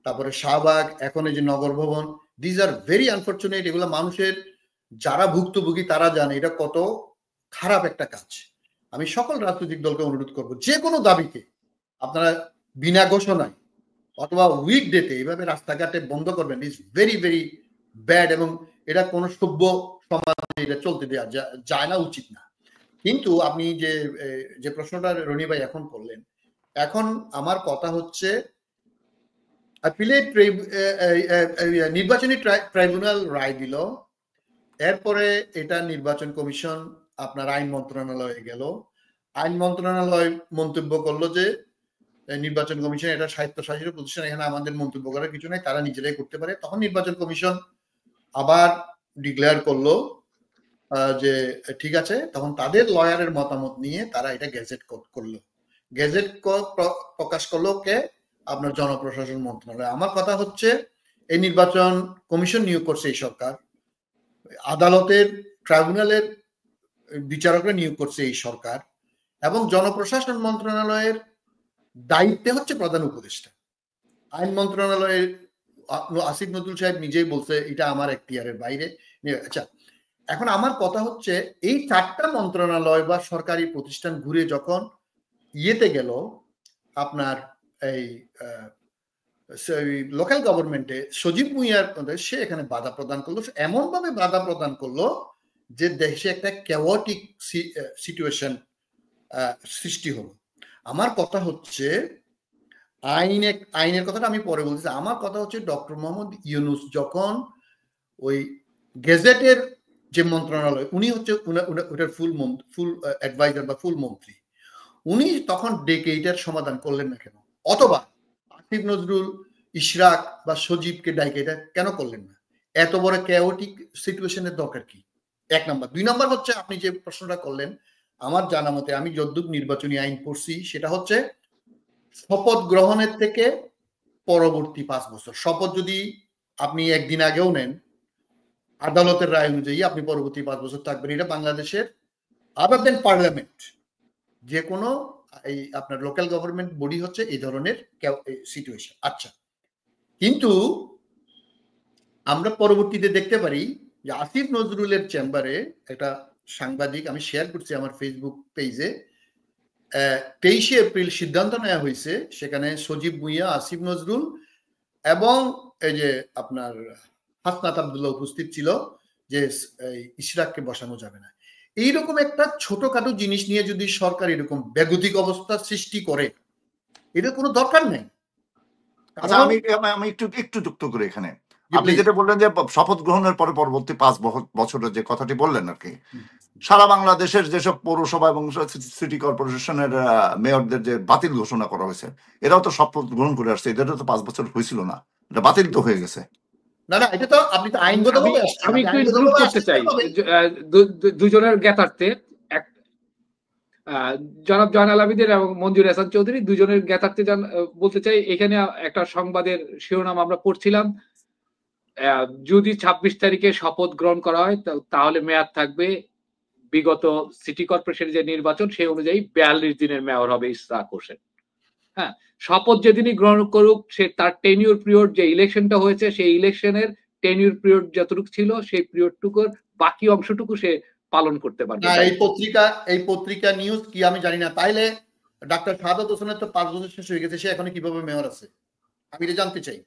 S2: তারপরে শাহবাগ, এখন এই যে নগর ভবন, দিজ আর ভেরি আনফর্চুনেট। এগুলো মানুষের যারা ভুক্তভোগী তারা জানে এটা কত খারাপ একটা কাজ। আমি সকল রাজনৈতিক দলকে অনুরোধ করব, যে কোনো দাবিকে আপনারা বিনা ঘোষণায় অথবা উইক ডেতে এইভাবে রাস্তাঘাটে বন্ধ করবেন, ইজ ভেরি ভেরি ব্যাড, এবং এটা কোনো সভ্য সমাজে এটা চলতে দেওয়া যায় না, উচিত না। কিন্তু আপনি যে প্রশ্নটা রনি ভাই এখন করলেন, এখন আমার কথা হচ্ছে নির্বাচনী ট্রাইব্যুনাল রায় দিল, এরপরে এটা নির্বাচন কমিশন আপনার আইন মন্ত্রণালয়ে গেল, আইন মন্ত্রণালয় মন্তব্য করলো যে নির্বাচন কমিশন এটা স্বায়ত্তশাসিত প্রতিষ্ঠান, এখানে আমাদের মন্তব্য করার কিছু নাই, তারা নিজেরাই করতে পারে। তখন নির্বাচন কমিশন আবার ডিক্লেয়ার করলো যে ঠিক আছে, তখন তাদের লয়ারের মতামত নিয়ে তারা এটা গেজেট করলো। গেজেট প্রকাশ করলো কে? আপনার জনপ্রশাসন মন্ত্রণালয়। আমার কথা হচ্ছে, এই নির্বাচন কমিশন নিয়োগ করছে এই সরকার, আদালতের ট্রাইব্যুনালের বিচারকরা নিয়োগ করছে এই সরকার, এবং জনপ্রশাসন মন্ত্রণালয়ের দায়িত্বে হচ্ছে প্রধান উপদেষ্টা। আইন মন্ত্রণালয়ের আসিফ নজরুল সাহেব নিজেই বলছে এটা আমার এখতিয়ারের বাইরে। আচ্ছা, এখন আমার কথা হচ্ছে, এই 4টা মন্ত্রণালয় বা সরকারি প্রতিষ্ঠান ঘুরে যখন ইয়েতে গেল আপনার এই লোকাল গভর্নমেন্টে, সজীব ভুঁইয়ার সে এখানে বাধা প্রদান করলো, এমন ভাবে বাধা প্রদান করলো যে দেশে একটা ক্যাওটিক সিচুয়েশন সৃষ্টি হলো। আমার কথা হচ্ছে, আইনের কথাটা আমি পরে বলছি। আমার কথা হচ্ছে, ডক্টর মোহাম্মদ ইউনূস যখন ওই গেজেটের যে মন্ত্রণালয়, উনি হচ্ছে ওটার ফুল অ্যাডভাইজার বা ফুল মন্ত্রী, উনি তখন ডেকে এটার সমাধান করলেন না কেন? অথবা আসিফ নজরুল, ইশরাক বা সজীবকে ডাইকে এটা কেন করলেন না? এত বড় ক্যাওটিক সিচুয়েশনের দরকার কি? 1 নম্বর। 2 নম্বর হচ্ছে, আপনি যে প্রশ্নটা করলেন, আমার জানা মতে আমি যতদূর নির্বাচনী আইন পড়ছি, সেটা হচ্ছে শপথ গ্রহণের থেকে পরবর্তী 5 বছর। শপথ যদি আপনি একদিন আগেও নেন, আদালতের রায় অনুযায়ী আপনি পরবর্তী 5 বছর থাকবেন। এটা বাংলাদেশের আদার দেন পার্লামেন্ট, যে কোনো এই আপনার লোকাল গভর্নমেন্ট বডি হচ্ছে এই ধরনের সিচুয়েশন। আচ্ছা, কিন্তু আমরা পরবর্তীতে দেখতে পারি যে আসিফ নজরুলের চেম্বারে একটা সাংবাদিক, আমি শেয়ার করছি আমার ফেসবুক পেজে, 23শে এপ্রিল সিদ্ধান্ত নেওয়া হয়েছে, সেখানে সজীব ভুঁইয়া, আসিফ নজরুল এবং এই যে আপনার হাসনাত আব্দুল্লাহ উপস্থিত ছিল, যে ইশরাককে বসানো যাবে না। এইরকম একটা ছোটখাটো জিনিস নিয়ে যদি সরকার এরকম বেগতিক অবস্থা সৃষ্টি করে, এটা কোনো দরকার নেই।
S3: আমি একটু যুক্ত করি এখানে। আপনি যেটা বললেন যে শপথ গ্রহণের পরে পরবর্তী 5 বছরের যে কথাটি বললেন আর কি, সারা বাংলাদেশের যেসব পৌরসভা এবং সিটি কর্পোরেশনের মেয়রদের যে বাতিল ঘোষণা করা হয়েছে, এরাও তো শপথ গ্রহণ করে আসছে, এদেরও তো 5 বছর হয়েছিল না, এটা বাতিল তো হয়ে গেছে।
S2: না না, এটা তো আপনি তো আইনগতভাবে,
S1: আমি একটু ইনক্লুড করতে চাই দুজনের জ্ঞাতার্থে। জনাব জয়নাল আবেদিন এবং মঞ্জুর হাসান চৌধুরী দুজনের জ্ঞাতার্থে বলতে চাই, এখানে একটা সংবাদের শিরোনাম আমরা পড়ছিলাম, যদি ২৬ তারিখে শপথ গ্রহণ করা হয় তাহলে মেয়াদ থাকবে বিগত সিটি কর্পোরেশনের যে নির্বাচন সেই অনুযায়ী ৪২ দিনের মেয়র হবে ইসরাক হোসেন। হ্যাঁ, শপথ যেদিনই গ্রহণ করুক, সে তার টেনিউর পিরিয়ড যে ইলেকশনটা হয়েছে সেই ইলেকশনের টেনিউর পিরিয়ড যতটুকু ছিল সেই পিরিয়ডটুকুর বাকি অংশটুকু সে পালন করতে পারবে।
S2: এই পত্রিকা নিউজ কি আমি জানি না। তাইলে ডাক্তার শাহাদাত হোসেনের তো 5 বছর শেষ হয়ে গেছে, সে এখন কিভাবে মেয়র আছে আমি এটা জানতে চাই।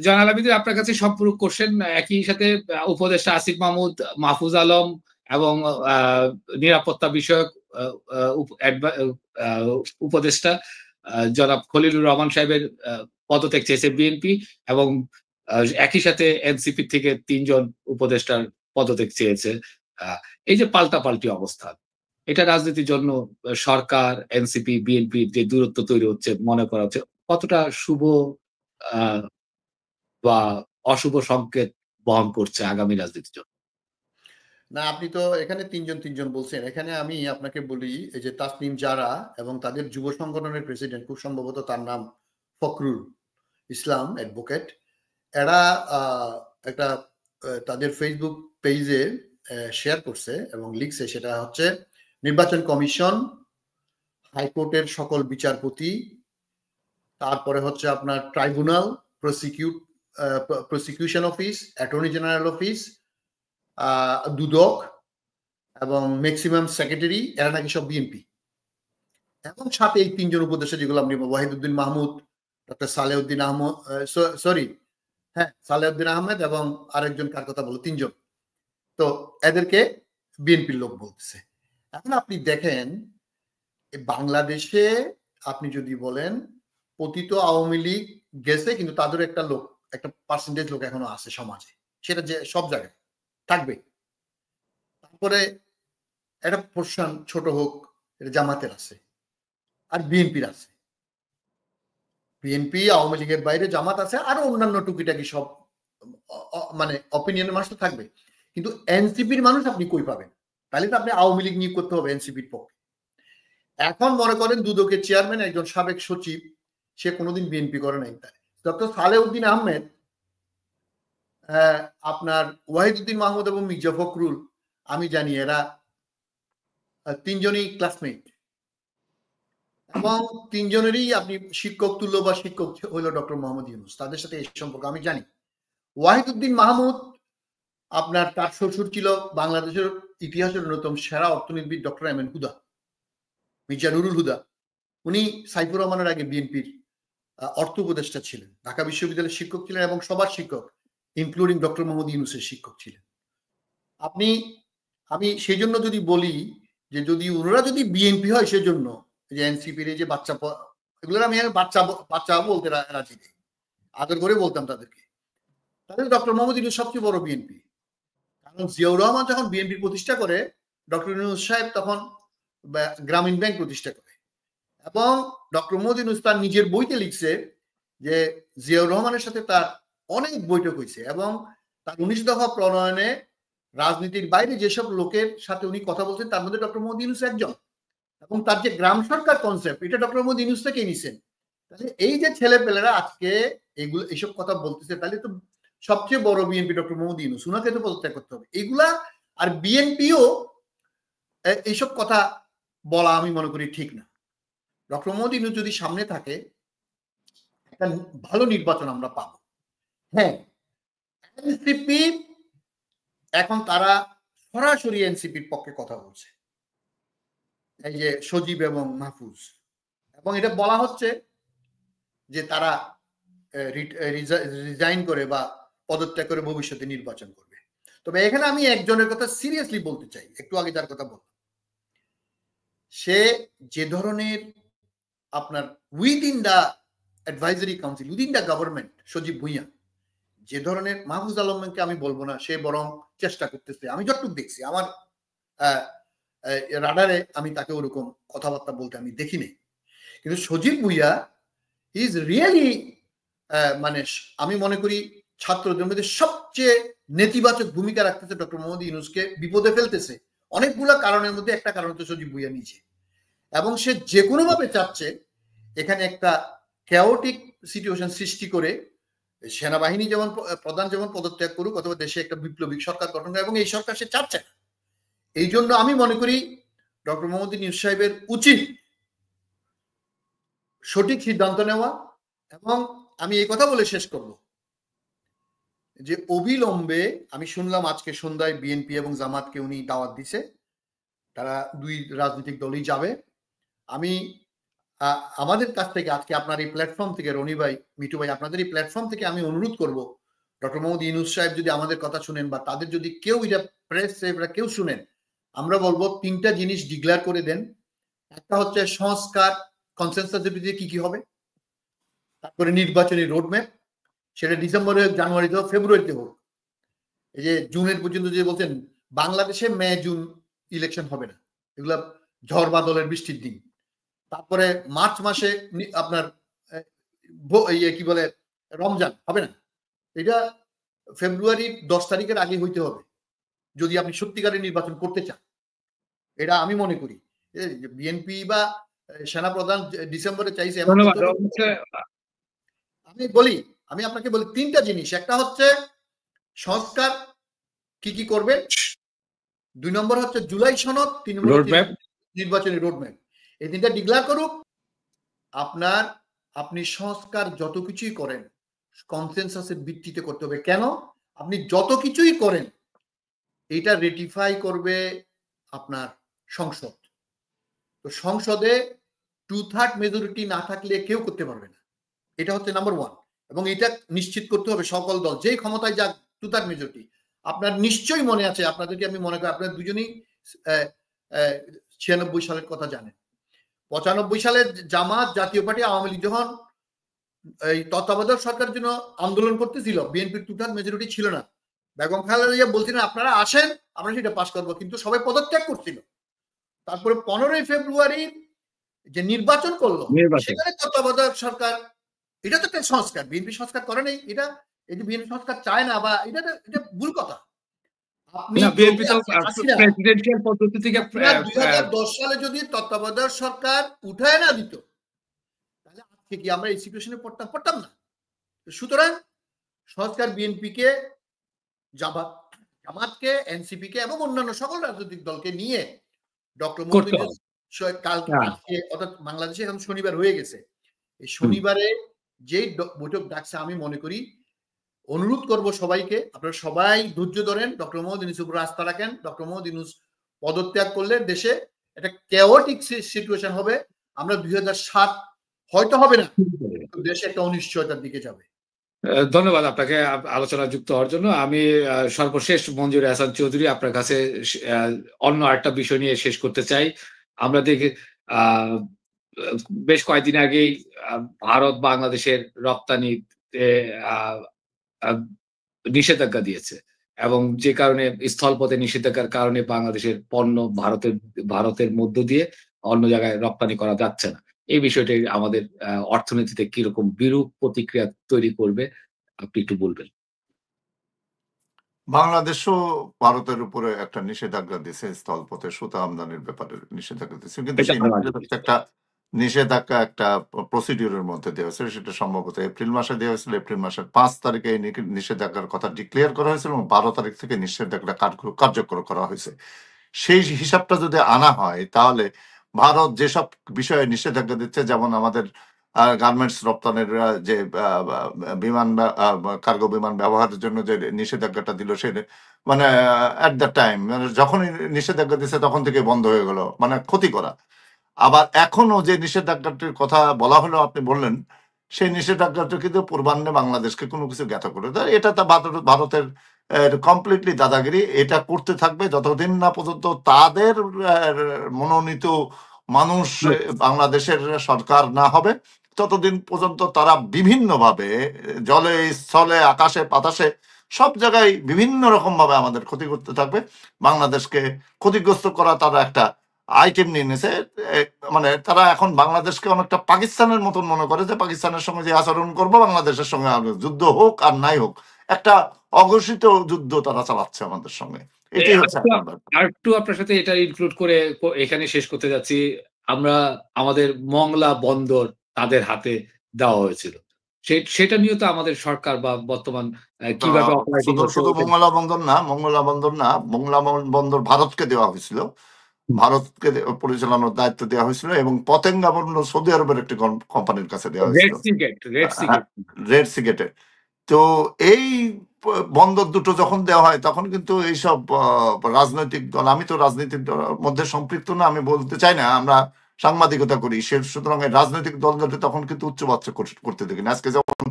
S1: জয়নাল আবেদিন, আপনার কাছে সবগুলো কোশ্চেন একই সাথে উপদেষ্টা আসিফ মাহমুদ, মাহফুজ আলম এবং নিরাপত্তা বিষয়ক উপদেষ্টা জনাব খলিলুর রহমান সাহেবের পদত্যাগ চেয়েছে বিএনপি, এবং একই সাথে এনসিপি থেকে 3 জন উপদেষ্টার পদত্যাগ চেয়েছে। এই যে পাল্টাপাল্টি অবস্থান, এটা রাজনীতির জন্য সরকার, এনসিপি, বিএনপির যে দূরত্ব তৈরি হচ্ছে মনে করা হচ্ছে কতটা শুভ বা অশুভ সংকেত বহন করছে আগামী রাজনীতির জন্য?
S2: না, আপনি তো এখানে তিনজন বলছেন। এখানে আমি আপনাকে বলি, এই যে তাসনিম জারা এবং তাদের যুব সংগঠনের প্রেসিডেন্ট, খুব সম্ভবত তার নাম ফখরুল ইসলাম অ্যাডভোকেট, এরা একটা তাদের ফেসবুক পেজে শেয়ার করছে এবং লিখছে, সেটা হচ্ছে নির্বাচন কমিশন, হাইকোর্টের সকল বিচারপতি, তারপরে হচ্ছে আপনার tribunal, prosecution office, attorney general office, Dudak এবং ম্যাক্সিমাম সেক্রেটারি, এরা নাকি সব বিএনপি। এবং সাথে এই 3 জন উপদেষ্টা যেগুলো আপনি ওয়াহিদুদ্দিন মাহমুদ, ডক্টর সালেউদ্দিন আহমদ, সালেউদ্দিন আহমেদ এবং আরেকজন, কার কথা বলো, 3 জন, তো এদেরকে বিএনপির লোক বলতেছে। এখন আপনি দেখেন বাংলাদেশে আপনি যদি বলেন পতিত আওয়ামী লীগ গেছে, কিন্তু তাদের একটা পার্সেন্টেজ লোক এখনো আছে সমাজে, সেটা যে সব জায়গায় থাকবে। তারপরে একটা পোর্শন ছোট হোক, এটা জামাতের আছে আর বিএনপির আছে। বিএনপি, আওয়ামী লীগের বাইরে জামাত আছে, আরো অন্যান্য টুকিটাকি সব মানে অপিনিয়নের মানুষ তো থাকবে। কিন্তু এনসিপির মানুষ আপনি কই পাবেন? তাহলে তো আপনি আওয়ামী লীগ নিয়োগ করতে হবে এনসিপির পক্ষে। এখন মনে করেন দুদকের চেয়ারম্যান একজন সাবেক সচিব, সে কোনোদিন বিএনপি করে নাই। ডক্টর সালেউদ্দিন আহমেদ, আপনার ওয়াহিদুদ্দিন মাহমুদ এবং মির্জা ফখরুল, আমি জানি এরা 3 জনই ক্লাসমেট, এবং 3 জনেরই আপনি শিক্ষক তুল্য বা শিক্ষক হইল ডক্টর মোহাম্মদ ইউনূস, তাদের সাথে এই সম্পর্ক আমি জানি। ওয়াহিদুদ্দিন মাহমুদ, আপনার তার শ্বশুর ছিল বাংলাদেশের ইতিহাসের অন্যতম সেরা অর্থনীতিবিদ ডক্টর এম এন হুদা, মির্জা নুরুল হুদা। উনি সাইফুর রহমানের আগে বিএনপির অর্থ উপদেষ্টা ছিলেন, ঢাকা বিশ্ববিদ্যালয়ের শিক্ষক ছিলেন এবং সবার শিক্ষক ইনক্লুডিং ডক্টর মোহাম্মদ ইউনূসের শিক্ষক ছিলেন। আমি সেই জন্য যদি বলি যে যদি ওরা যদি বিএনপি হয়, সেজন্য যে এনসিপির এই যে বাচ্চা, এগুলোর আমি বাচ্চা বলতে রাজি নেই, আদর করে বলতাম তাদেরকে। তাহলে ডক্টর মোহাম্মদ ইউনূস সবচেয়ে বড় বিএনপি। কারণ জিয়াউর রহমান যখন বিএনপি প্রতিষ্ঠা করে, ডক্টর ইউনূস সাহেব তখন গ্রামীণ ব্যাংক প্রতিষ্ঠা করে। এবং ডক্টর মোহাম্মদ ইউনূস তার নিজের বইতে লিখছে যে জিয়াউর রহমানের সাথে তার অনেক বৈঠক হয়েছে, এবং তার 19 দফা প্রণয়নে রাজনীতির বাইরে যেসব লোকের সাথে উনি কথা বলছেন, তার মধ্যে ডক্টর মোহাম্মদ ইউনূস একজন। এবং তার যে গ্রাম সরকার কনসেপ্ট, এটা ডক্টর মোহাম্মদ ইউনূস থেকেই নিছেন। তাহলে এই যে ছেলেপেলেরা আজকে এইসব কথা বলতেছে, তাহলে তো সবচেয়ে বড় বিএনপি ডক্টর মোহাম্মদ ইউনূস, উনাকে তো পদত্যাগ করতে হবে এগুলা। আর বিএনপিও এইসব কথা বলা আমি মনে করি ঠিক না। ডক্টর মোহাম্মদ ইউনূস যদি সামনে থাকে, একটা ভালো নির্বাচন আমরা পাবো। হ্যাঁ, এনসিপি এখন তারা সরাসরি এনসিপির পক্ষে কথা বলছে, এই যে সজীব এবং মাহফুজ, এবং এটা বলা হচ্ছে যে তারা রিজাইন করে বা পদত্যাগ করে ভবিষ্যতে নির্বাচন করবে। তবে এখানে আমি একজনের কথা সিরিয়াসলি বলতে চাই, একটু আগে যার কথা বললাম, সে যে ধরনের আপনার within the advisory council, within the government, Sajib Bhuiyan যে ধরনের, মাহফুজ আলমকে আমি বলবো না, সে বরং চেষ্টা করতেছে, আমি যতটুকু দেখছি আমার রাডারে, আমি তাকে ওরকম কথাবার্তা বলতে আমি দেখিনি। কিন্তু সজীব ভুঁইয়া ইজ রিয়েলি, মানে আমি মনে করি ছাত্রদের মধ্যে সবচেয়ে নেতিবাচক ভূমিকা রাখতেছে, ডক্টর মোহাম্মদ ইউনূসকে বিপদে ফেলতেছে, অনেকগুলো কারণের মধ্যে একটা কারণ হচ্ছে সজীব ভুঁইয়া নিজে, এবং সে যে কোনো ভাবে চাচ্ছে এখানে একটা ক্যাওটিক সিচুয়েশন সৃষ্টি করে সেনাবাহিনী যেমন প্রধান যেমন পদত্যাগ করুক অথবা দেশে একটা বিপ্লবী সরকার গঠন করে, এবং এই সরকার সে চাচ্ছে না। এই জন্য আমি মনে করি ডক্টর মোহাম্মদ ইউনূস সাহেবের উচিত সঠিক সিদ্ধান্ত নেওয়া। এবং আমি এই কথা বলে শেষ করব যে অবিলম্বে, আমি শুনলাম আজকে সন্ধ্যায় বিএনপি এবং জামাতকে উনি দাওয়াত দিছে, তারা দুই রাজনৈতিক দলই যাবে। আমি আমাদের কাছ থেকে আজকে আপনার এই প্ল্যাটফর্ম থেকে, রনি ভাই, মিটু ভাই, আপনাদের এই প্ল্যাটফর্ম থেকে আমি অনুরোধ করব, ডক্টর মোহাম্মদ ইউনূস সাহেব যদি আমাদের কথা শুনেন বা তাদের যদি কেউ এটা প্রেস সেভরা কেউ শুনেন, আমরা বলবো 3টা জিনিস ডিক্লেয়ার করে দেন। একটা হচ্ছে সংস্কার, কনসেনসাস ভিত্তিতে কি কি হবে, তারপরে নির্বাচনী রোডম্যাপ, সেটা ডিসেম্বরে, জানুয়ারিতে হোক, ফেব্রুয়ারিতে হোক। এই যে জুনের পর্যন্ত যে বলছেন বাংলাদেশে মে জুন ইলেকশন হবে না, এগুলা ঝড় বাদলের বৃষ্টির দিন। তারপরে মার্চ মাসে আপনার কি বলে রমজান হবে না, এটা ফেব্রুয়ারির 10 তারিখের আগে হইতে হবে যদি আপনি সত্যিকারের নির্বাচন করতে চান। এটা আমি মনে করি বিএনপি বা সেনাপ্রধান ডিসেম্বরে চাইছে। আমি আপনাকে বলি 3টা জিনিস। একটা হচ্ছে সংস্কার কি কি করবেন, 2 নম্বর হচ্ছে জুলাই সনদ, 3 নম্বর নির্বাচনী রোডম্যাপ। এই 3টা ডিক্লেয়ার করুক। আপনি সংস্কার যত কিছুই করেন কনসেনসাসের ভিত্তিতে করতে হবে। কেন? আপনি যত কিছুই করেন এটা রেটিফাই করবে আপনার সংসদ। তো সংসদে 2/3 মেজরিটি না থাকলে কেউ করতে পারবে না। এটা হচ্ছে নাম্বার 1। এবং এটা নিশ্চিত করতে হবে সকল দল যেই ক্ষমতায় যাক 2/3 মেজরিটি। আপনার নিশ্চয়ই মনে আছে, আপনাদেরকে আমি মনে করি আপনারা দুজনেই 96 সালের কথা জানেন। 95 সালে জামাত, জাতীয় পার্টি, আওয়ামী লীগ যখন এই তত্ত্বাবধায়ক সরকারের জন্য আন্দোলন করতেছিল, বিএনপির 2/3 মেজরিটি ছিল না। বেগম খালেদা জিয়া বলছিলেন আপনারা আসেন, আমরা সেটা পাস করবো, কিন্তু সবাই পদত্যাগ করছিল। তারপরে 15ই ফেব্রুয়ারি যে নির্বাচন করলো, সেখানে তত্ত্বাবধায়ক সরকার, এটা তো একটা সংস্কার। বিএনপি সংস্কার করে নাই, এটা এই যে বিএনপি সংস্কার চায় না বা এটা ভুল কথা। আপনি 2010 সালে যদি তত্ত্বাবধায়ক সরকার উঠায় না দিত, তাহলে আজকে কি আমরা এই সিচুয়েশনে পড়তাম না। সুতরাং সংস্কার বিএনপিকে, জামাতকে, এনসিপিকে এবং অন্যান্য সকল রাজনৈতিক দলকে নিয়ে ডক্টর মোহাম্মদ ইউনূস কালকে, অর্থাৎ বাংলাদেশে এখন শনিবার হয়ে গেছে, এই শনিবারে যেই বৈঠক ডাকছে, আমি মনে করি অনুরোধ করব সবাইকে, আপনারা সবাই ধৈর্য ধরেন, ডক্টর মোহাম্মদ ইউনূসের উপর আস্থা রাখেন। ডক্টর মোহাম্মদ ইউনূস পদত্যাগ করলে দেশে একটা ক্যাওটিক সিচুয়েশন হবে। আমরা 2007 হয়তো হবে না, দেশে একটা অনিশ্চয়তার দিকে যাবে।
S1: ধন্যবাদ আপনাকে আলোচনা যুক্ত হওয়ার জন্য। আমি সর্বশেষ মঞ্জুর হাসান চৌধুরী আপনার কাছে অন্য একটা বিষয় নিয়ে শেষ করতে চাই। আমরা দেখি বেশ কয়েকদিন আগেই ভারত বাংলাদেশের রপ্তানিতে নিষেধাজ্ঞা দিয়েছে, এবং যে কারণে স্থলপথে নিষেধাজ্ঞার কারণে বাংলাদেশের পণ্য ভারতের মধ্য দিয়ে অন্য জায়গায় রপ্তানি করা যাচ্ছে না। এই বিষয়টি আমাদের অর্থনীতিতে কিরকম বিরূপ প্রতিক্রিয়া তৈরি করবে আপনি একটু বলবেন।
S3: বাংলাদেশও ভারতের উপরে একটা নিষেধাজ্ঞা দিয়েছে, স্থলপথে সুতা আমদানির ব্যাপারে নিষেধাজ্ঞা দিয়েছে, কিন্তু সেই একটা নিষেধাজ্ঞা একটা প্রসিডিউরের মধ্যে দেওয়া হয়েছে। সেটা সম্ভবত এপ্রিল মাসে দেওয়া হয়েছিল। এপ্রিল মাসের 5 তারিখে এই নিষেধাজ্ঞার কথা ডিক্লেয়ার করা হয়েছিল এবং 12 তারিখ থেকে নিষেধাজ্ঞা কার্যকর করা হয়েছে। সেই হিসাবটা যদি আনা হয়, তাহলে ভারত যেসব বিষয়ে নিষেধাজ্ঞা দিচ্ছে, যেমন আমাদের গার্মেন্টস রপ্তানির যে বিমান, কার্গো বিমান ব্যবহারের জন্য যে নিষেধাজ্ঞাটা দিল, সে মানে অ্যাট দ্য টাইম, মানে যখনই নিষেধাজ্ঞা দিচ্ছে তখন থেকে বন্ধ হয়ে গেল, মানে ক্ষতি করা। আবার এখনো যে নিষেধাজ্ঞাটির কথা বলা হলো, আপনি বললেন, সেই নিষেধাজ্ঞাটা কিন্তু পূর্বাহ্নে বাংলাদেশকে কোনো কিছু জ্ঞাত করে দেয়। এটা তো ভারতের কমপ্লিটলি দাদাগিরি। এটা করতে থাকবে যতদিন না পর্যন্ত তাদের মনোনীত মানুষ বাংলাদেশের সরকার না হবে, ততদিন পর্যন্ত তারা বিভিন্নভাবে জলে, স্থলে, আকাশে, বাতাসে সব জায়গায় বিভিন্ন রকম ভাবে আমাদের ক্ষতি করতে থাকবে। বাংলাদেশকে ক্ষতিগ্রস্ত করা তারা একটা আইটেম নিয়ে নিয়েছে। মানে তারা এখন বাংলাদেশকে অনেকটা পাকিস্তানের মতন মনে করে, যে পাকিস্তানের সঙ্গে যে আচরণ করবো বাংলাদেশের সঙ্গে যুদ্ধ হোক আর নাই হোক, একটা অঘোষিত যুদ্ধ তারা চালাচ্ছে আমাদের সঙ্গে। এটাই হচ্ছে আপনার ব্যাপার।
S1: আর একটু আপনার সাথে এটা ইনক্লুড করে এখানে শেষ করতে যাচ্ছি। আমরা আমাদের মংলা বন্দর তাদের হাতে দেওয়া হয়েছিল। সেটা নিয়ে তো আমাদের সরকার বা বর্তমান কিভাবে অপারেটিং
S3: শুধু
S1: হচ্ছে
S3: শুধু
S1: ওটা।
S3: মংলা বন্দর না, মংলা বন্দর ভারতকে দেওয়া হয়েছিল, ভারতকে পরিচালনার দায়িত্ব দেওয়া হয়েছিল এবং পতেঙ্গা বন্দর সৌদি আরবের একটি কোম্পানির কাছে দেওয়া হয়েছিল,
S1: রেড সিগেট।
S3: রেড সিগেটে। তো এই বন্দর দুটো যখন দেওয়া হয় তখন কিন্তু এইসব রাজনৈতিক দল, আমি তো রাজনীতির মধ্যে সম্পৃক্ত না, আমি বলতে চাই না, আমরা সাংবাদিকতা করি, সুতরাং রাজনৈতিক দলদের তখন কিন্তু উচ্চবাচ্য করতে দেখি না। আজকে যখন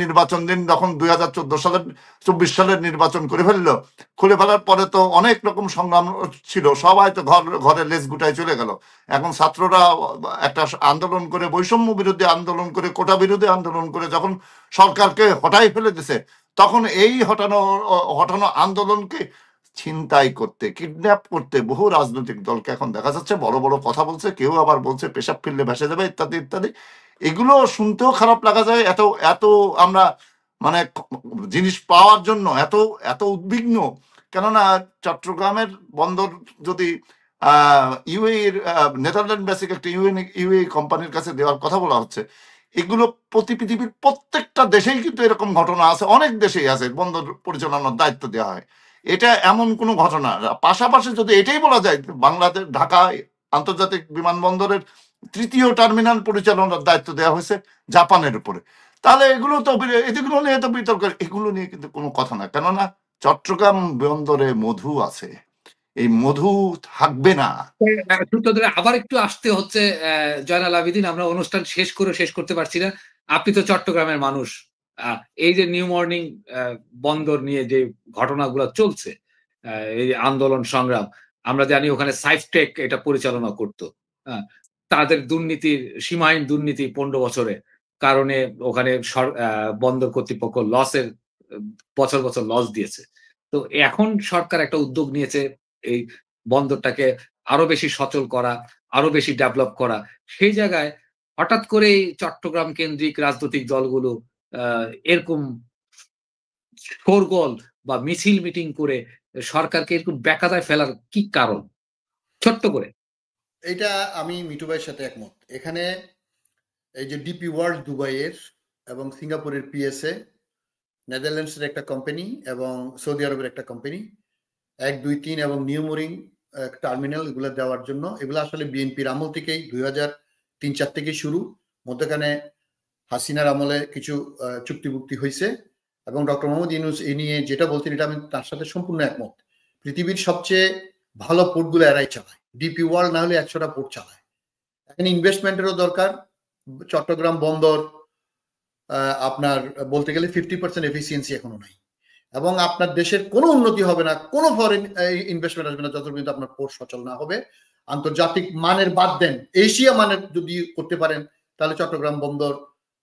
S3: নির্বাচন দিন যখন 2024 সালের নির্বাচন করে ফেলার পরে তো অনেক রকম সংগ্রাম ছিল, সবাই তো ঘরে লেজ গুটায় চলে গেল। এখন ছাত্ররা একটা আন্দোলন করে, বৈষম্য বিরোধী আন্দোলন করে, কোটা বিরোধী আন্দোলন করে যখন সরকারকে হটাই ফেলে দিছে, তখন এই হটানো আন্দোলনকে ছিনতাই করতে, কিডন্যাপ করতে বহু রাজনৈতিক দলকে এখন দেখা যাচ্ছে বড় বড় কথা বলছে, কেউ আবার বলছে পেশাব ফিরলে ভেসে যাবে, ইত্যাদি ইত্যাদি। এগুলো শুনতেও খারাপ লাগা যায়, এত এত আমরা মানে জিনিস পাওয়ার জন্য এত এত উদ্বিগ্ন। কেননা চট্টগ্রামের বন্দর যদি ইউএই নেদারল্যান্ড বেসিক একটা ইউএই কোম্পানির কাছে দেওয়ার কথা বলা হচ্ছে, এগুলো পৃথিবীর প্রত্যেকটা দেশেই কিন্তু এরকম ঘটনা আছে, অনেক দেশেই আছে বন্দর পরিচালনার দায়িত্ব দেওয়া হয়। এটা এমন কোনো ঘটনা। পাশাপাশি যদি এটাই বলা যায়, বাংলাদেশ ঢাকা আন্তর্জাতিক বিমানবন্দরের 3য় টার্মিনাল পরিচালনার দায়িত্ব দেওয়া হয়েছে জাপানের উপরে, তাহলে এগুলো নিয়ে তো বিতর্ক, এগুলো নিয়ে কিন্তু কোনো কথা না। কেননা চট্টগ্রাম বন্দরে মধু আছে, এই মধু থাকবে না।
S1: আবার একটু আসতে হচ্ছে জয়নাল আবেদিন, আমরা অনুষ্ঠান শেষ করতে পারছি না। আপনি তো চট্টগ্রামের মানুষ। এই যে নিউ মর্নিং বন্দর নিয়ে যে ঘটনাগুলো চলছে, এই আন্দোলন সংগ্রাম, আমরা জানি ওখানে সাইফটেক এটা পরিচালনা করত। তাদের সীমাহীন দুর্নীতি 15 বছরে কারণে ওখানে বন্দর কর্তৃপক্ষ বছর বছর লস দিয়েছে। তো এখন সরকার একটা উদ্যোগ নিয়েছে এই বন্দরটাকে আরো বেশি সচল করা, আরো বেশি ডেভেলপ করা। সেই জায়গায় হঠাৎ করে চট্টগ্রাম কেন্দ্রিক রাজনৈতিক দলগুলো এরকম শোরগোল বা মিছিল মিটিং করে সরকারকে এরকম বেকায়দায় ফেলার কি কারণ? ছোট্ট করে।
S2: এটা আমি মিটু ভাইয়ের সাথে একমত। এখানে এই যে ডিপি ওয়ার্ল্ড দুবাইয়ের এবং সিঙ্গাপুরের পিএসএ, নেদারল্যান্ডসের একটা কোম্পানি এবং সৌদি আরবের একটা কোম্পানি, 1, 2, 3 এবং নিউ মরিং টার্মিনাল এগুলো দেওয়ার জন্য, এগুলো আসলে বিএনপির আমল থেকেই 2003-4 থেকে শুরু। মধ্যখানে হাসিনার আমলে কিছু চুক্তিভুক্তি হয়েছে এবং ডক্টর মোহাম্মদ ইউনূস এই নিয়ে যেটা বলছেন এটা আমি তার সাথে সম্পূর্ণ একমত। পৃথিবীর সবচেয়ে ভালো পোর্টগুলো এরাই চালায়, ডিপি ওয়ার্ল্ড না হলে 100টা পোর্ট চালায়। এখানে ইনভেস্টমেন্টেরও দরকার। চট্টগ্রাম বন্দর আপনার বলতে গেলে 50% এফিসিয়েন্সি এখনো নাই, এবং আপনার দেশের কোনো উন্নতি হবে না, কোনো ফরেন ইনভেস্টমেন্ট আসবে না যত পর্যন্ত আপনার পোর্ট সচল না হবে। আন্তর্জাতিক মানের বাদ দেন, এশিয়া মানের যদি করতে পারেন তাহলে চট্টগ্রাম বন্দর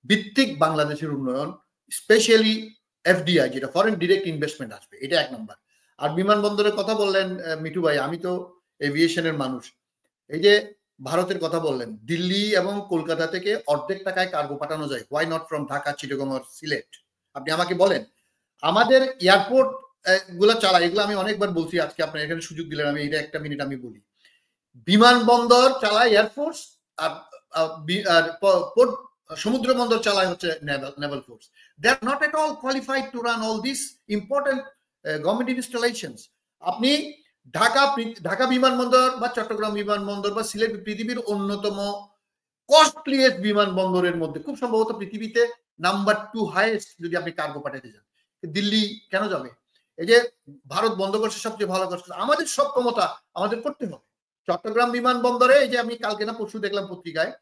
S2: ভিত্তিক বাংলাদেশের উন্নয়ন, স্পেশালি এফডিআই যেটা ফরেন ডিরেক্ট ইনভেস্টমেন্ট আসবে, এটা 1 নম্বর। আর বিমানবন্দরের কথা বললেন মিঠু ভাই, আমি তো এভিয়েশনের মানুষ। এই যে ভারতের কথা বললেন, দিল্লি এবং কলকাতা থেকে অর্ধেক টাকায় কার্গো পাঠানো যায়, why not from Dhaka, Chittagong আর সিলেট? আপনি আমাকে বলেন। আমাদের এয়ারপোর্ট গুলা চালায়, এগুলো আমি অনেকবার বলছি, আজকে আপনার এখানে সুযোগ দিলেন, আমি এটা 1 মিনিট আমি বলি। বিমানবন্দর চালায় এয়ারফোর্স, আর সমুদ্র বন্দর চালায় হচ্ছে naval force. They are not at all qualified to run all this important government installations. আপনি ঢাকা বিমানবন্দর বা চট্টগ্রাম বিমানবন্দর বা সিলেট পৃথিবীর অন্যতম কস্টলিয়েস্ট বিমানবন্দরের মধ্যে, খুব সম্ভবত পৃথিবীতে নাম্বার 2 হাইয়েস্ট যদি আপনি কার্গো পাঠাতে যান। দিল্লি কেন যাবে? এই যে ভারত বন্ধ করছে, সবচেয়ে ভালো করছে। আমাদের সব ক্ষমতা আমাদের করতে হবে। চট্টগ্রাম বিমানবন্দরে এই যে আমি কালকে না পরশু দেখলাম পত্রিকায়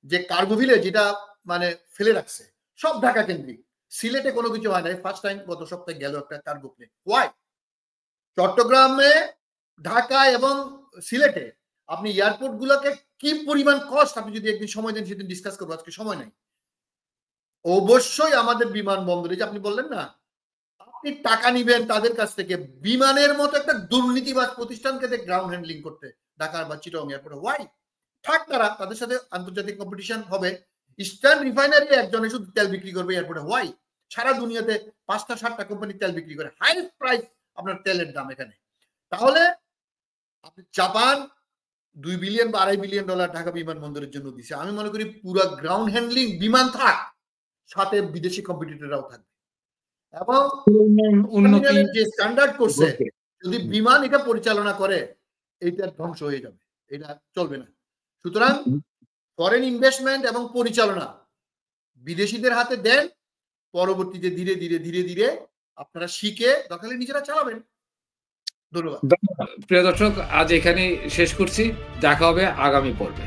S2: যে কার্গো ভিলেজ যেটা মানে ফেলে রাখছে, সব ঢাকা কেন্দ্রিক। সিলেটে কোনো কিছু হয় না। ফার্স্ট টাইম গত সপ্তাহে গেল একটা কার্গো প্লেন। ওয়াই? চট্টগ্রামে, ঢাকা এবং সিলেটে আপনি এয়ারপোর্ট গুলোকে কি পরিমাণ কস্ট, আপনি যদি একদিন সময় দেন সেদিন ডিসকাস করবো, আজকে সময় নাই। অবশ্যই আমাদের বিমানবন্দরে যে আপনি বললেন না, আপনি টাকা নিবেন তাদের কাছ থেকে, বিমানের মতো একটা দুর্নীতিবাজ প্রতিষ্ঠানকে গ্রাউন্ড হ্যান্ডলিং করতে ঢাকা বা চিটাগং এয়ারপোর্টে। ওয়াই? থাক, তাদের সাথে আন্তর্জাতিক কম্পিটিশন হবে। ইস্টার্ন রিফাইনারি একজনে শুধু তেল বিক্রি করবে এয়ারপোর্টে। ওয়াই? সারা দুনিয়াতে 5টা 7টা কোম্পানি তেল বিক্রি করে, হাইয়েস্ট প্রাইস আপনার তেলের দাম এখানে। তাহলে আপনি জাপান $2 বিলিয়ন বা $2.5 বিলিয়ন ঢাকা বিমানবন্দরের জন্য দিছে। আমি মনে করি পুরো গ্রাউন্ড হ্যান্ডলিং বিমান থাক, সাথে বিদেশি কম্পিটিটররাও থাকবে, এবং
S1: উন্নতি
S2: যে স্ট্যান্ডার্ড করছে যদি বিমান এটা পরিচালনা করে এটা ধ্বংস হয়ে যাবে, এটা চলবে না। সুতরাং ফরেন ইনভেস্টমেন্ট এবং পরিচালনা বিদেশিদের হাতে দেন, পরবর্তীতে ধীরে ধীরে ধীরে ধীরে আপনারা শিখে দরকার হলে নিজেরা চালাবেন। ধন্যবাদ।
S1: প্রিয় দর্শক, আজ এখানে শেষ করছি, দেখা হবে আগামী পর্বে।